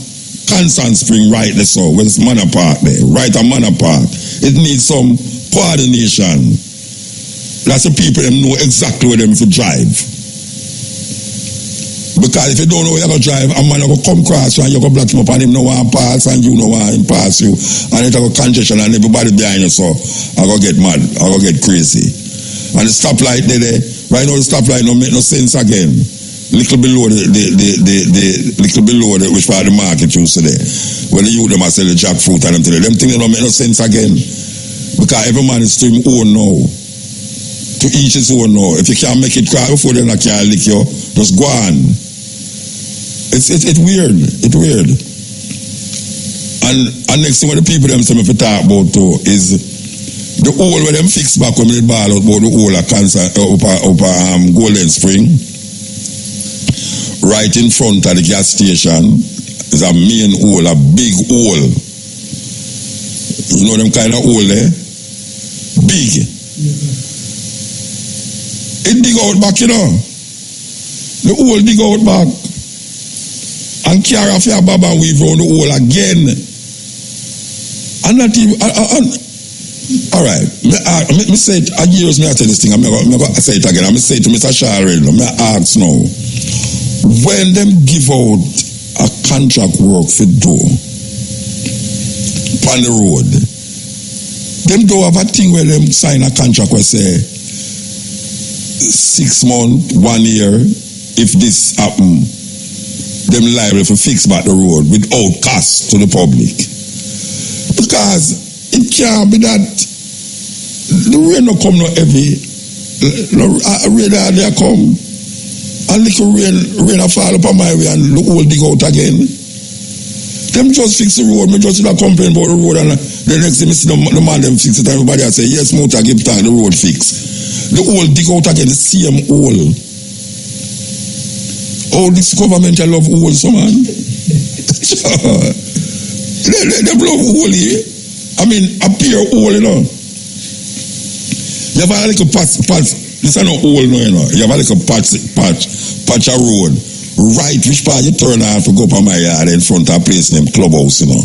Constant Spring, right there, so where it's Manor Park there, right at Manor Park. It needs some coordination. That's the people them know exactly where them to drive. Because if you don't know where you're going to drive, a man will come across you and you're going to block him up and him no one pass and you no one pass you. And it's a congestion and everybody behind you, so I'm going to get mad, I'm going to get crazy. And the stoplight there, right now the stoplight don't make no sense again. Little below which part of the market you see there. When the youth them are selling jackfruit and them things don't make no sense again. Because every man is to him own now. To each his own now. If you can't make it cry before then I can't lick you, just go on. It's weird. It's weird. And next thing what the people them say me talk about too is the hole where them fix back when they ball out about the hole of Golden Spring. Right in front of the gas station is a main hole, a big hole. You know them kind of hole there? Big. It dig out back, you know. The hole dig out back. And carry off your baba and weave around the hole again. And not even... Alright. Me say it, I tell this thing, I'm going to say it again. I'm going to say it to Mr. Sharon. I'm going to ask now. When them give out a contract work for do on the road, them do have a thing where them sign a contract where say 6 months, 1 year, if this happen, them liable for fix back the road without cost to the public. Because it can't be that the rain no come no heavy, rain there come. And little rain fall up on my way and the hole dig out again. Them just fix the road. Me just complain about the road and the next thing me see the man them fix it and everybody I say, yes, Muta, give time, the road fix. The hole dig out again, the same hole. Oh, this government I love holes, so man. they love hole here. I mean, a pure hole, you know. You have a little patch. This is not hole, no, you know. You have a little patch of road. Right, which part you turn off to go up on my yard in front of a place named Clubhouse, you know.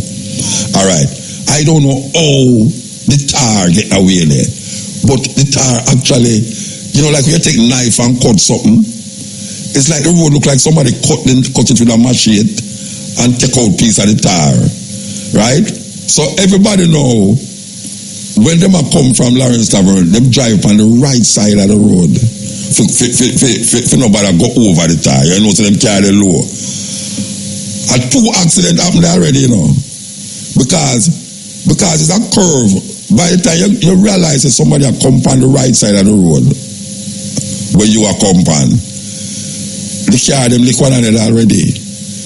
Alright. I don't know how the tar get away there. But the tar actually, you know, like when you take a knife and cut something, it's like the road look like somebody cut it with a machete and take out piece of the tar. Right? So everybody know when them come from Lawrence Tavern, them drive on the right side of the road. for nobody go over the tire. You know, so them carry the low. And 2 accidents happened already, you know. Because it's a curve. By the time you realize that somebody are come on the right side of the road where you are come on, the car them lick one another already.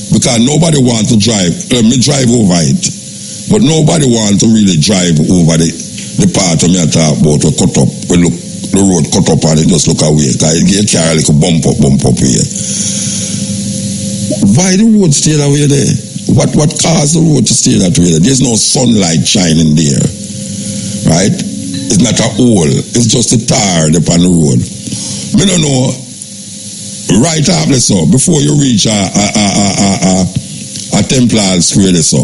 Because nobody wants to drive. Me drive over it. But nobody wants to really drive over the part of me I talk about we cut up. We look the road cut up and it just look away. Because it get car like a bump up here. Why the road stay that way there? What caused the road to stay that way there? There's no sunlight shining there. Right? It's not a hole. It's just a tar upon the road. Me don't know. Right after so, before you reach a Templar Square there so.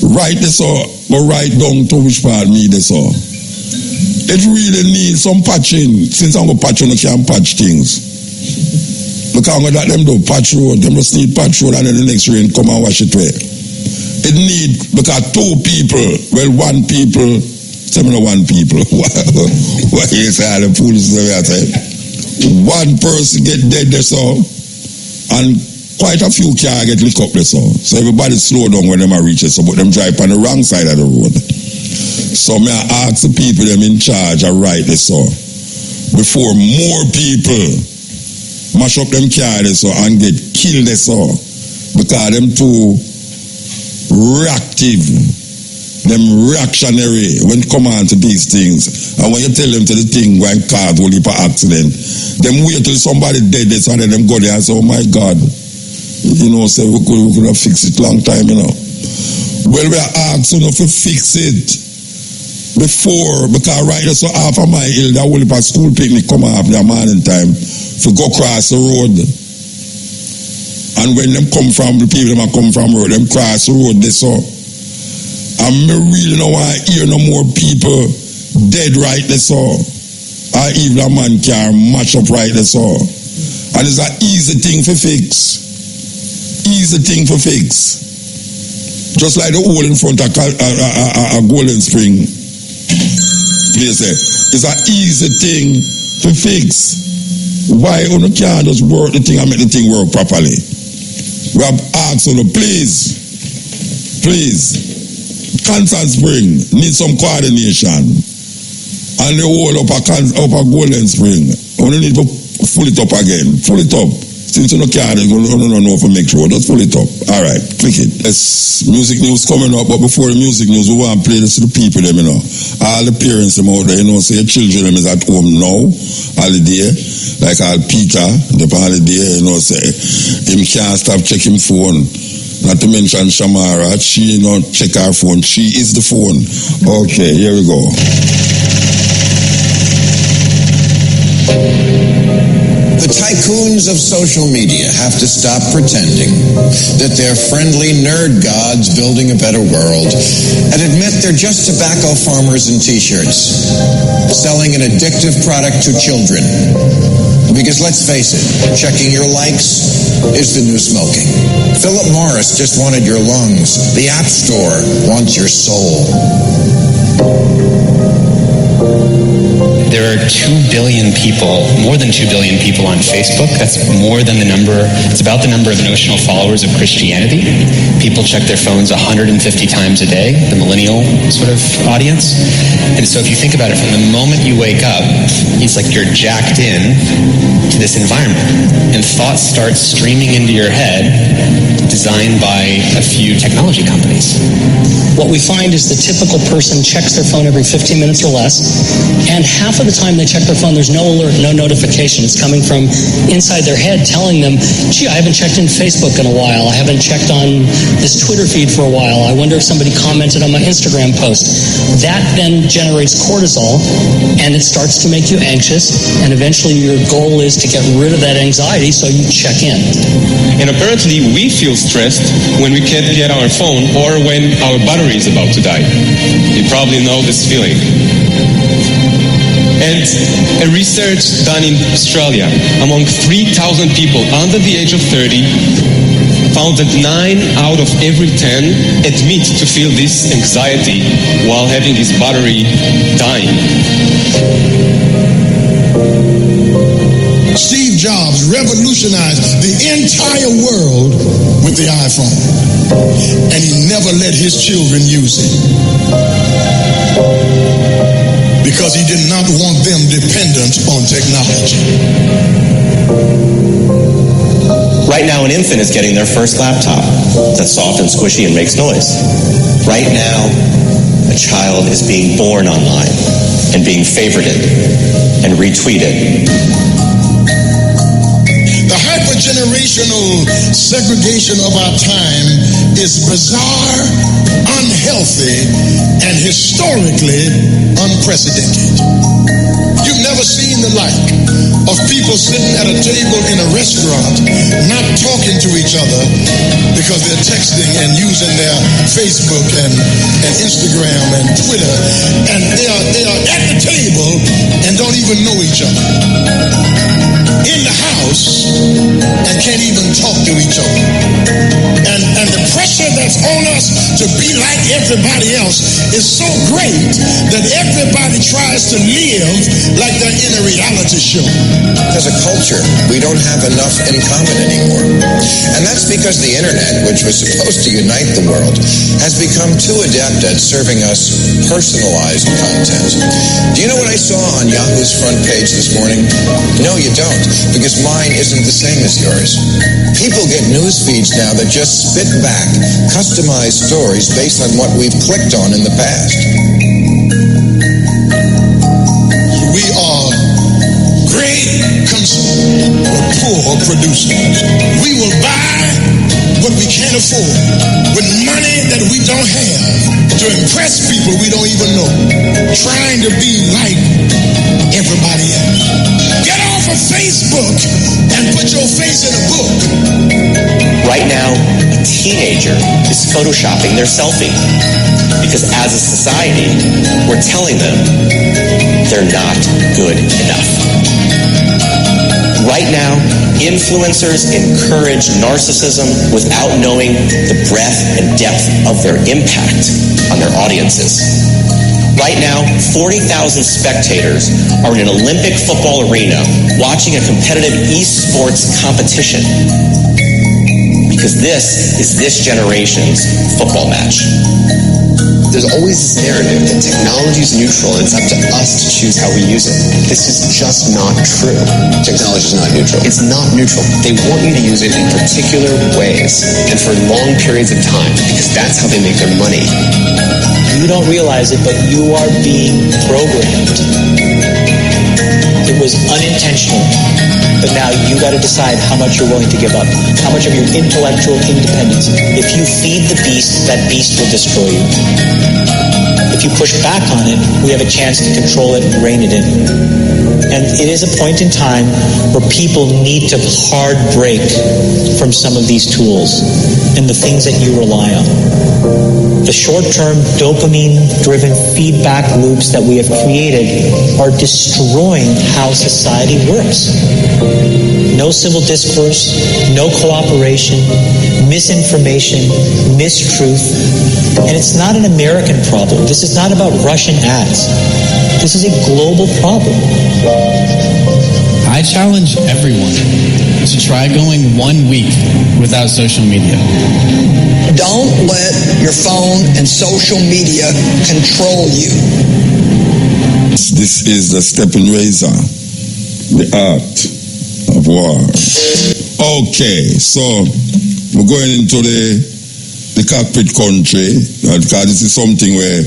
Right there so, go right down to which part me there so. It really needs some patching. Since I'm going to patch, you can't patch things. Because I'm going to let them do patch road. Them just need patch road and then the next rain come and wash it away. It need, because 2 people, well 1 people, 1 people. What you say, the police the way I say. 1 person get dead there so, and quite a few cars get licked up there so. So everybody slow down when them are reach it so, but them drive on the wrong side of the road. So may I ask the people them in charge are right there so, before more people mash up them cars there so and get killed there so, because them too reactive, them reactionary when it come on to these things. And when you tell them to the thing when cars will leap an accident, them wait till somebody dead so and then them go there and say, oh my God, you know, say we could have fixed it long time, you know. Well, we are asking you to fix it before, because right there so half of my hill, that will be a school picnic come off the morning time to go across the road. And when them come from, the people them come from road, them cross the road they saw. And me really don't want to hear no more people dead right there so. Or even a man car mash up right there so. And it's an easy thing for fix. Easy thing for fix. Just like the hole in front of a Golden Spring place there. It's an easy thing to fix. Why you can't just work the thing and make the thing work properly? We have asked you, please, Constant Spring needs some coordination. And the whole up a Golden Spring, we need to pull it up again. Pull it up. Since you can't, you don't know if you make sure. Just pull it up. All right, click it. There's music news coming up, but before the music news, we want to play this to the people, them, you know. All the parents them out there, you know, say your children them is at home now, holiday. Like all Peter, the holiday, you know, say him can't stop checking phone. Not to mention Shamara, she don't check her phone. She is the phone. Okay, here we go. The tycoons of social media have to stop pretending that they're friendly nerd gods building a better world and admit they're just tobacco farmers in t-shirts, selling an addictive product to children. Because let's face it, checking your likes is the new smoking. Philip Morris just wanted your lungs. The App Store wants your soul. There are 2 billion people, more than 2 billion people on Facebook. That's more than it's about the number of notional followers of Christianity. People check their phones 150 times a day, the millennial sort of audience. And so if you think about it, from the moment you wake up, it's like you're jacked in to this environment. And thoughts start streaming into your head, designed by a few technology companies. What we find is the typical person checks their phone every 15 minutes or less, and half of the time they check their phone, there's no alert, no notification. It's coming from inside their head telling them, gee, I haven't checked in Facebook in a while. I haven't checked on this Twitter feed for a while. I wonder if somebody commented on my Instagram post. That then generates cortisol, and it starts to make you anxious, and eventually your goal is to get rid of that anxiety, so you check in. And apparently we feel stressed when we can't get our phone or when our battery is about to die. You probably know this feeling. And a research done in Australia among 3,000 people under the age of 30 found that 9 out of every 10 admit to feel this anxiety while having his battery dying. revolutionized the entire world with the iPhone. And he never let his children use it. Because he did not want them dependent on technology. Right now, an infant is getting their first laptop that's soft and squishy and makes noise. Right now, a child is being born online and being favorited and retweeted. The hypergenerational segregation of our time is bizarre, unhealthy, and historically unprecedented. You've never seen the like of people sitting at a table in a restaurant not talking to each other because they're texting and using their Facebook and Instagram and Twitter, and they are at the table and don't even know each other. In the house and can't even talk to each other. And the pressure that's on us to be like everybody else is so great that everybody tries to live like they're in a reality show. As a culture, we don't have enough in common anymore. And that's because the internet, which was supposed to unite the world, has become too adept at serving us personalized content. Do you know what I saw on Yahoo's front page this morning? No, you don't, because mine isn't the same as yours. People get news feeds now that just spit back customized stories based on what we've clicked on in the past. We are great consumers, poor producers. We will buy what we can't afford with money that we don't have to impress people we don't even know, trying to be like everybody else. Get off of Facebook and put your face in a book. Right now, a teenager is photoshopping their selfie because as a society, we're telling them they're not good enough. Right now, influencers encourage narcissism without knowing the breadth and depth of their impact on their audiences. Right now, 40,000 spectators are in an Olympic football arena watching a competitive esports competition because this is this generation's football match. There's always this narrative that technology is neutral and it's up to us to choose how we use it. This is just not true. Technology is not neutral. It's not neutral. They want you to use it in particular ways and for long periods of time because that's how they make their money. You don't realize it, but you are being programmed. It was unintentional, but now you got to decide how much you're willing to give up, how much of your intellectual independence. If you feed the beast, that beast will destroy you. If you push back on it, we have a chance to control it and rein it in. And it is a point in time where people need to hard break from some of these tools and the things that you rely on. The short-term dopamine-driven feedback loops that we have created are destroying how society works. No civil discourse, no cooperation, misinformation, mistruth. And it's not an American problem. This is not about Russian ads. This is a global problem. I challenge everyone to try going 1 week without social media. Don't let your phone and social media control you. This is the Steppin razor, the art of war. Okay, so we're going into the cockpit country because this is something where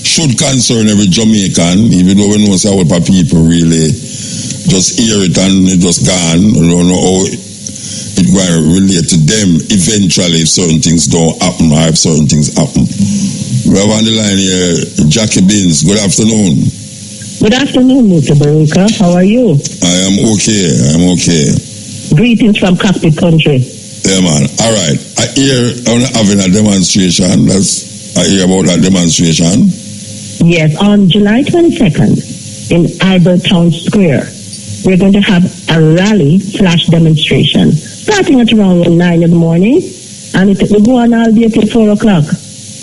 should concern every Jamaican, even though we know some people really just hear it and it just gone. I don't know how it going to relate to them eventually if certain things don't happen or if certain things happen. We have on the line here Jackie Binns. Good afternoon. Good afternoon, Mutabaruka. How are you? I am okay. Greetings from Cockpit Country. Yeah, man. All right. I hear having a demonstration. I hear about that demonstration. Yes, on July 22nd in Albert Town Square, we're going to have a rally/demonstration starting at around 9 in the morning, and it will go on all day till 4 o'clock.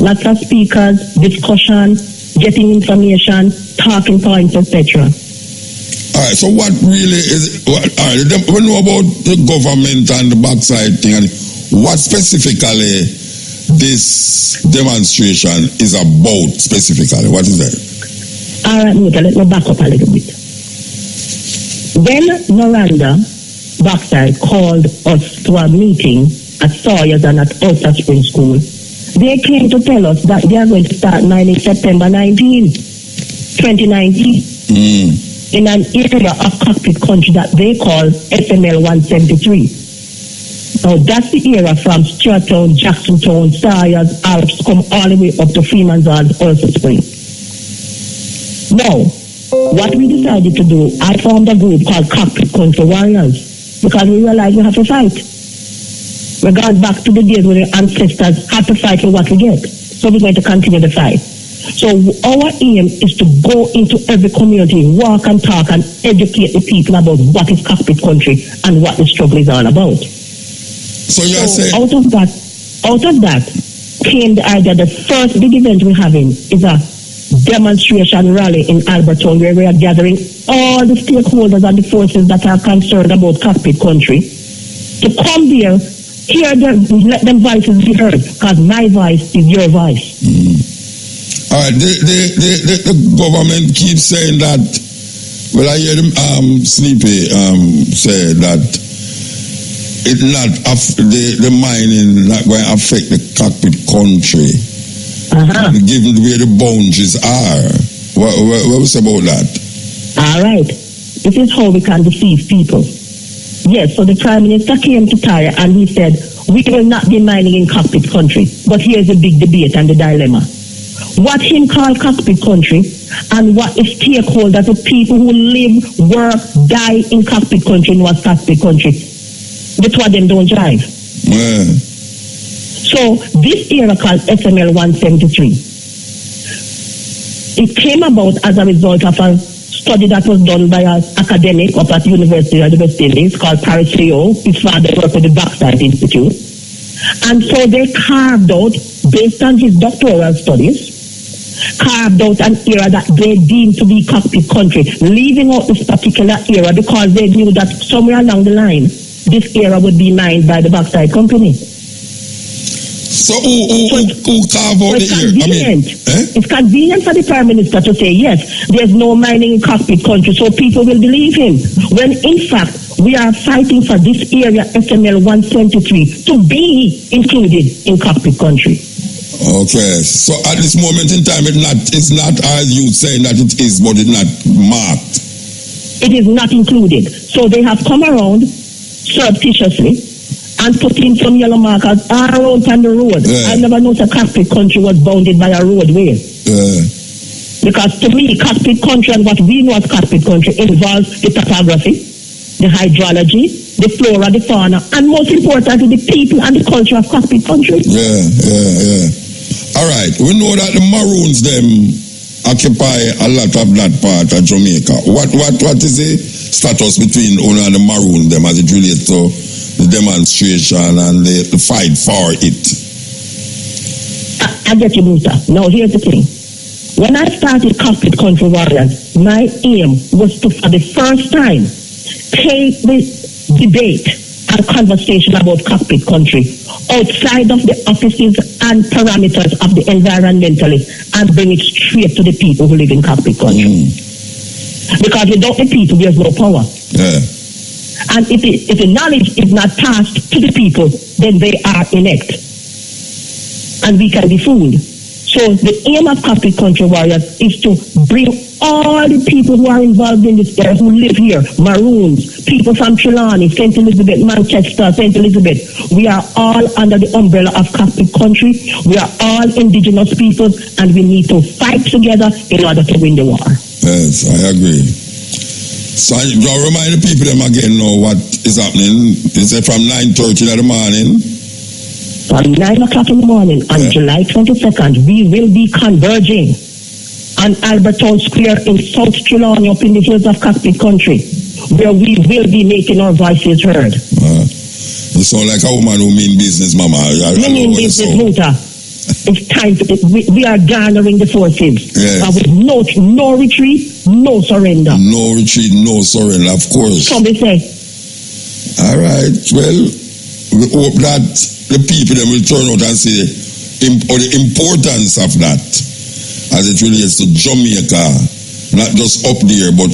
Lots of speakers, discussion, getting information, talking points, etc. All right, so what really is it? All right, we know about the government and the backside thing, and what specifically this demonstration is about specifically? What is that? All right, let me back up a little bit. When Noranda Backside called us to a meeting at Sawyers and at Ulster Spring School, they came to tell us that they are going to start mining September 19, 2019, in an area of cockpit country that they call SML 173. Now that's the area from Stuartown, Jacksontown, Sawyers, Alps, come all the way up to Freeman's Ulster Spring. Now, what we decided to do, I formed a group called Cockpit Country Warriors because we realized we have to fight. We're going back to the days when the ancestors had to fight for what we get. So we're going to continue the fight. So our aim is to go into every community, walk and talk and educate the people about what is cockpit country and what the struggle is all about. So you're saying out of that came the idea the first big event we're having is a demonstration rally in Alberton where we are gathering all the stakeholders and the forces that are concerned about cockpit country to come there, hear them, let them voices be heard, because my voice is your voice. All right, the government keeps saying that. Well, I hear them Sleepy say that the mining not going to affect the cockpit country, given where the boundaries are. What was about that? All right, this is how we can deceive people. Yes, so the Prime Minister came to Tyre and he said, we will not be mining in cockpit country. But here's the big debate and the dilemma. What him call cockpit country and what is stakeholders, the people who live, work, die in cockpit country, was cockpit country. The two of them don't drive. Yeah. So this area called SML 173, it came about as a result of a study that was done by an academic up at University of the West Indies called Paris Theo. His father worked with the Backside Institute. And so they carved out, based on his doctoral studies, carved out an area that they deemed to be cockpit country, leaving out this particular area because they knew that somewhere along the line, this area would be mined by the Backside Company. So who carve out the area? It's convenient for the Prime Minister to say, yes, there's no mining in cockpit country, so people will believe him. When in fact, we are fighting for this area, SML 173, to be included in cockpit country. Okay, so at this moment in time, it's not as you saying that it is, but it's not marked. It is not included. So they have come around surreptitiously and put in some yellow markers all around on the road. Yeah. I never noticed a cockpit country was bounded by a roadway. Yeah. Because to me, cockpit country and what we know as cockpit country involves the topography, the hydrology, the flora, the fauna, and most importantly, the people and the culture of cockpit country. Yeah. All right, we know that the Maroons them occupy a lot of that part of Jamaica. What is the status between Una and the Maroons them as it relates to the demonstration and the fight for it? I get you, Musa. Now here's the thing. When I started Cockpit Country Warriors, my aim was to, for the first time, take the debate and conversation about cockpit country outside of the offices and parameters of the environmentalists and bring it straight to the people who live in cockpit country. Because without the people, there's no power. Yeah. And if the knowledge is not passed to the people, then they are inept. And we can be fooled. So the aim of Cockpit Country Warriors is to bring all the people who are involved in this area, who live here, Maroons, people from Trelawney, St. Elizabeth, Manchester, St. Elizabeth. We are all under the umbrella of Cockpit Country. We are all indigenous peoples, and we need to fight together in order to win the war. Yes, I agree. So I'll remind the people them again now what is happening. Is it from 9:30 in the morning? From 9 o'clock in the morning on July 22nd, we will be converging on Alberton Square in South Trelawney up in the hills of Cockpit Country, where we will be making our voices heard. You sound like a woman who mean business, Mama. I mean business, Muta. It's time to, we are garnering the forces. Yes. With no retreat, no surrender. No retreat, no surrender, of course. Somebody say. All right, well, we hope that the people then will turn out and say the importance of that as it relates to Jamaica, not just up there, but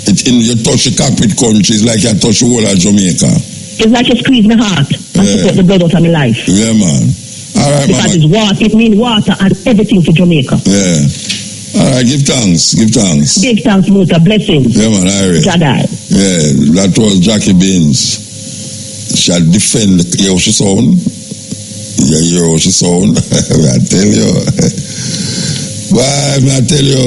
you touch the cockpit countries like you touch the whole of Jamaica. It's like you squeeze my heart and support the blood out of my life. Yeah, man. All right, because it's water, it means water and everything for Jamaica. Yeah. All right, give thanks. Give thanks, Muta. Blessings. Yeah, man, I read. Yeah, that was Jackie Beans. Shall defend. You hear she sound? Yeah, you hear she sound? I tell you. Why, I tell you.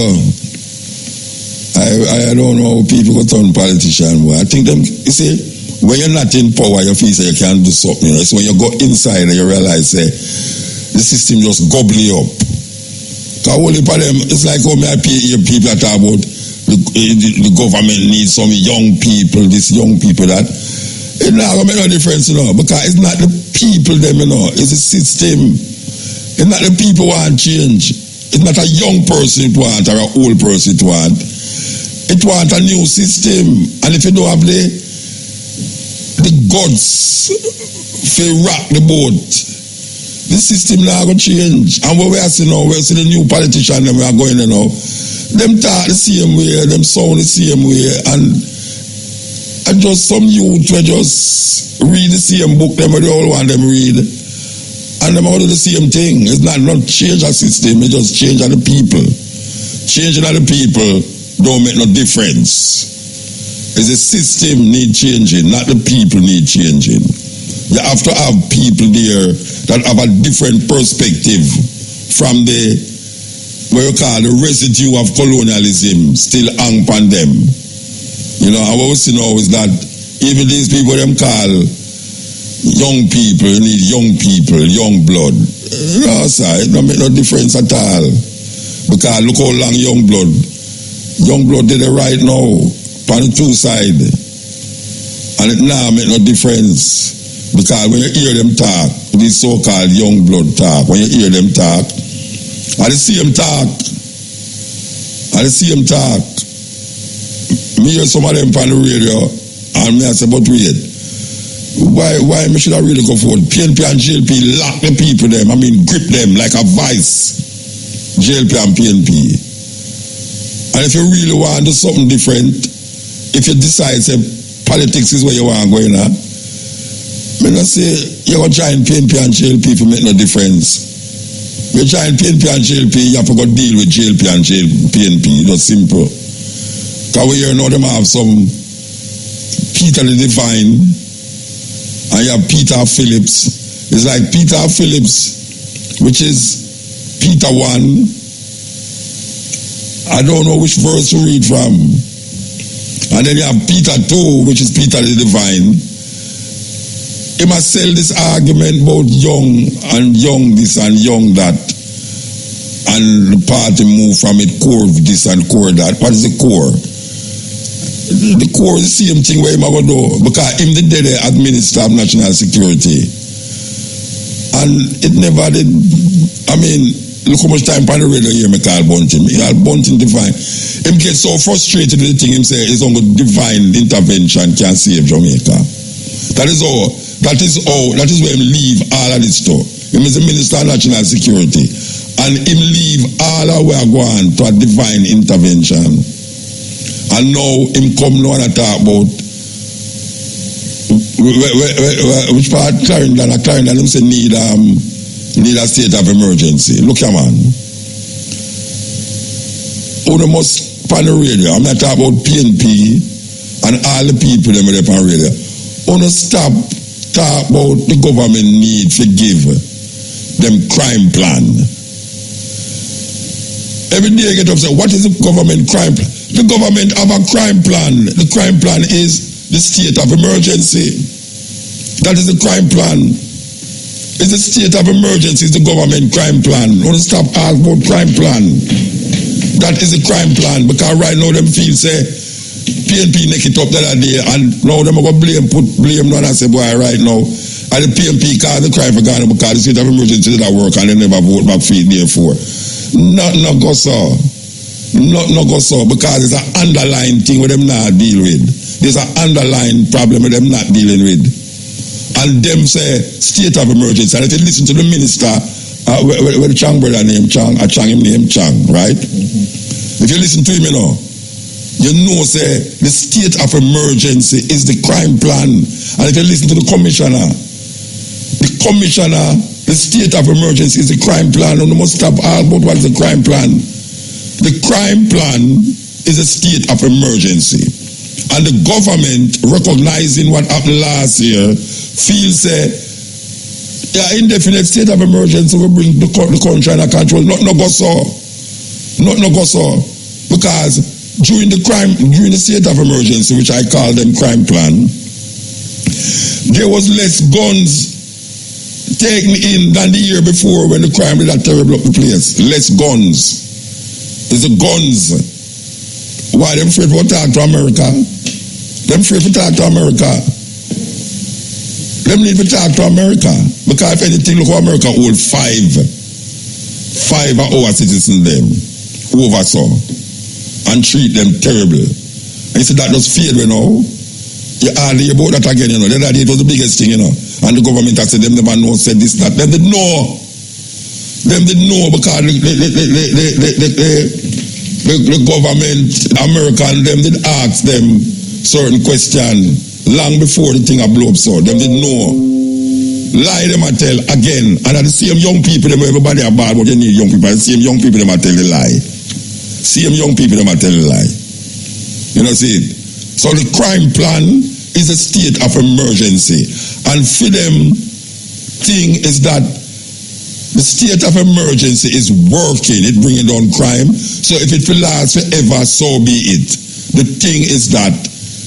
I don't know how people go turn politician. I think them, you see, when you're not in power, you feel say you can't do something. You know? It's when you go inside and you realize the system just gobble you up. Because only for them, it's like how I hear people that talk about the government needs some young people, this young people that. It's not going to make no difference, you know, because it's not the people them, you know, it's the system. It's not the people who want change. It's not a young person it want or an old person it want. It want a new system. And if you don't have the gods to rock the boat, the system now going to change. And what we are seeing now, we see the new politicians that we are going now. Them talk the same way, them sound the same way, and just some youth will just read the same book them they all want them read. And them all do the same thing. It's not change a system, it just change the people. Changing of the people don't make no difference. It's the system need changing, not the people need changing. You have to have people there that have a different perspective from the, what you call the residue of colonialism still hang upon them. You know, and what we see now is that even these people them call young people need young people, young blood. No, sir, it don't make no difference at all. Because look how long young blood did it right now, on the two sides. And it now make no difference. Because when you hear them talk, these so-called young blood talk, when you hear them talk, at the same talk, me hear some of them on the radio, and me I say, but wait, why me should I really go forward? PNP and JLP lock the people them, I mean grip them like a vice, JLP and PNP. And if you really want to do something different, if you decide say politics is where you want to go in, I don't say you're going to join PNP and JLP if it make no difference. You join PNP and JLP, you have to go deal with JLP and PNP, it's simple. Because we hear now them have some Peter the Divine and you have Peter Phillips. It's like Peter Phillips, which is Peter 1. I don't know which verse to read from. And then you have Peter 2, which is Peter the Divine. He must sell this argument about young and young this and young that. And the party move from it core this and core that. What is the core? The core is the same thing where him going to do, because him the dead administer of national security. And it never did, I mean, look how much time on the radio here me call Bunting. Me call Bunting divine. Him get so frustrated with the thing him say it's on divine intervention can save Jamaica. That is where him leave all of this stuff. Him is the Minister of National Security. And him leave all of where going to a divine intervention. And now him come now and talk about which part Clarendon him say need a state of emergency. Look here, man. Who must on the radio? I'm not talking about PNP and all the people them up on radio. Who stop talk about the government need to give them crime plan. Every day I get up and say, what is the government crime plan? The government have a crime plan. The crime plan is the state of emergency. That is the crime plan. It's the state of emergency, it's the government crime plan. Don't stop asking about crime plan. That is the crime plan. Because right now them feel say PNP neck it up the other day and now them are going to put blame on and say, boy, right now And the PMP caused the crime for Ghana because the state of emergency did not work and they never vote back for it therefore. Not go so. Not go so because it's an underlying thing with them not deal with. There's an underlying problem with them not dealing with. And them say state of emergency. And if you listen to the minister, with the Chang brother named Chang, him named Chang, right? If you listen to him, you know say the state of emergency is the crime plan. And if you listen to the commissioner, the state of emergency is the crime plan. And you must stop all about what is the crime plan. The crime plan is a state of emergency. And the government, recognizing what happened last year, feels indefinite state of emergency will bring the country under control. Not go so. Because during the state of emergency, which I call them crime plan, there was less guns taken in than the year before when the crime did that terrible up the place. Less guns. It's the guns. Why them afraid to talk to America? Them afraid to talk to America. Them need to talk to America. Because if anything, look how America hold five of our citizens them oversaw and treat them terrible. And you see that just fade now. You hardly about that again, The other day it was the biggest thing, And the government has said them never know, said this, that. Them did know. Them did know because the government, American, them did ask them certain questions long before the thing a blow up so. Them did know. Lie them and tell again. And at the same young people, them everybody are bad, but you need young people. And the same young people, them a tell the lie. Same young people, them a tell the lie. You know, see it? So the crime plan is a state of emergency. And for them, thing is that the state of emergency is working. It bringing down crime. So if it will last forever, so be it. The thing is that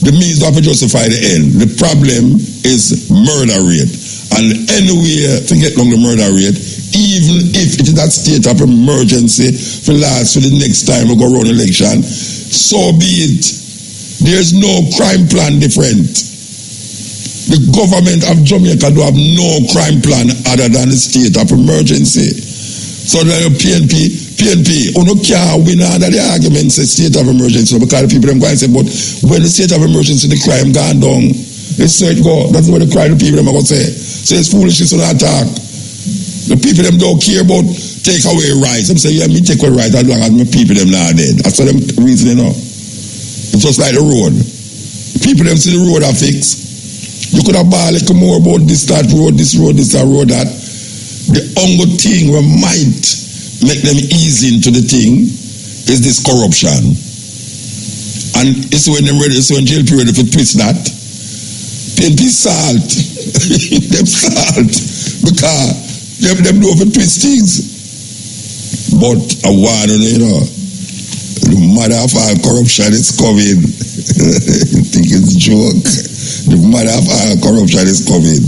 the means have to justify the end. The problem is murder rate. And anyway, forget long the murder rate, even if it is that state of emergency for last for the next time we go around election, so be it. There's no crime plan different. The government of Jamaica do have no crime plan other than the state of emergency. So the PNP, no can't win under the argument say state of emergency because the people them go and say, but when the state of emergency, the crime gone down. It's so it go. That's what the crime the people them are going to say. So it's foolishness on attack. The people them don't care about take away rights. Them say, yeah, me take away rights as long as my people them not dead. That's what them reasoning now. It's just like the road. People them see the road are fixed. You could have bought like more about this, that road, this road, this, that road, that. The only thing we might make them easy into the thing is this corruption. And it's when they're ready, it's when jail period if you twist that. PNP salt. Them salt. Because them do over twist things. But I want to the mother of all corruption is coming. You think it's a joke? The mother of all corruption is coming.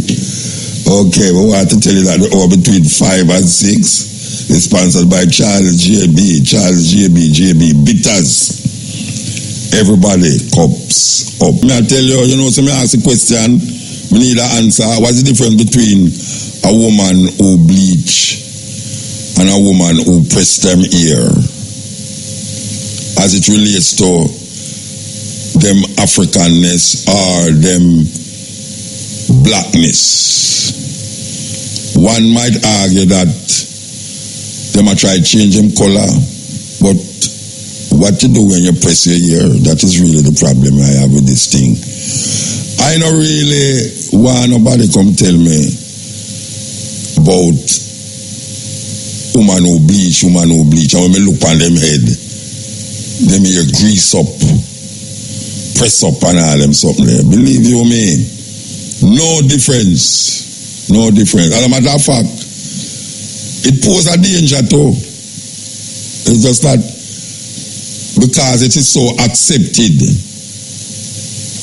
Okay, we want to tell you that the hour between 5 and 6 is sponsored by Charles JB Bitters. Everybody, cups up. Me I tell you, so me ask a question, me need an answer. What's the difference between a woman who bleach and a woman who press them hair? As it relates to them Africanness or them blackness. One might argue that they might try to change them color, but what you do when you press your hair, that is really the problem I have with this thing. I don't really want nobody come tell me about woman who bleach. And when me look on them head, them here grease up, press up and all them something there. Believe you me, no difference. As a matter of fact, it poses a danger too. It's just that because it is so accepted.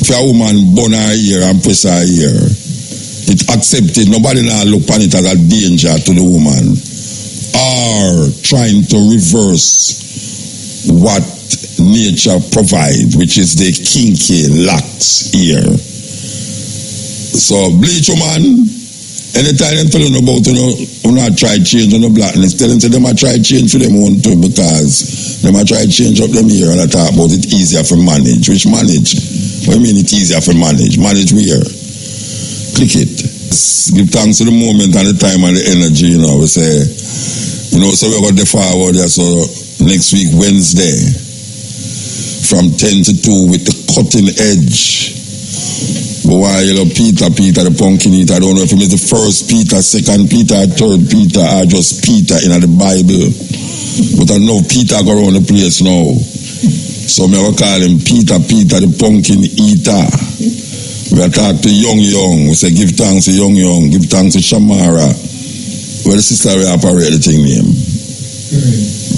If a woman burn her hair and press her hair, it's accepted. Nobody now look upon it as a danger to the woman. Or trying to reverse what nature provides, which is the kinky locks here. So bleach woman, Anytime them tell you about, not try change on the blackness, tell them I try change for them own too, because them I try change up them here and I talk about it easier for manage. Which manage? What do you mean it's easier for manage? Manage where? Click it. Give thanks to the moment and the time and the energy, we say, so we got the forward there, so next week, Wednesday, from 10 to 2 with the cutting edge. But why Peter the pumpkin eater, I don't know if it's the first Peter, second Peter, third Peter, or just Peter in the Bible. But I know Peter go around the place now. So I will call him Peter the pumpkin eater. We talk to Young. We say give thanks to Young, give thanks to Shamara. Well, the sister we operate the thing name.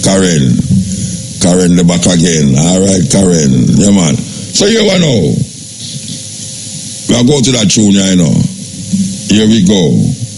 Karen the back again. Alright, Karen. Yeah man. So you know. We'll go to that tune, Here we go.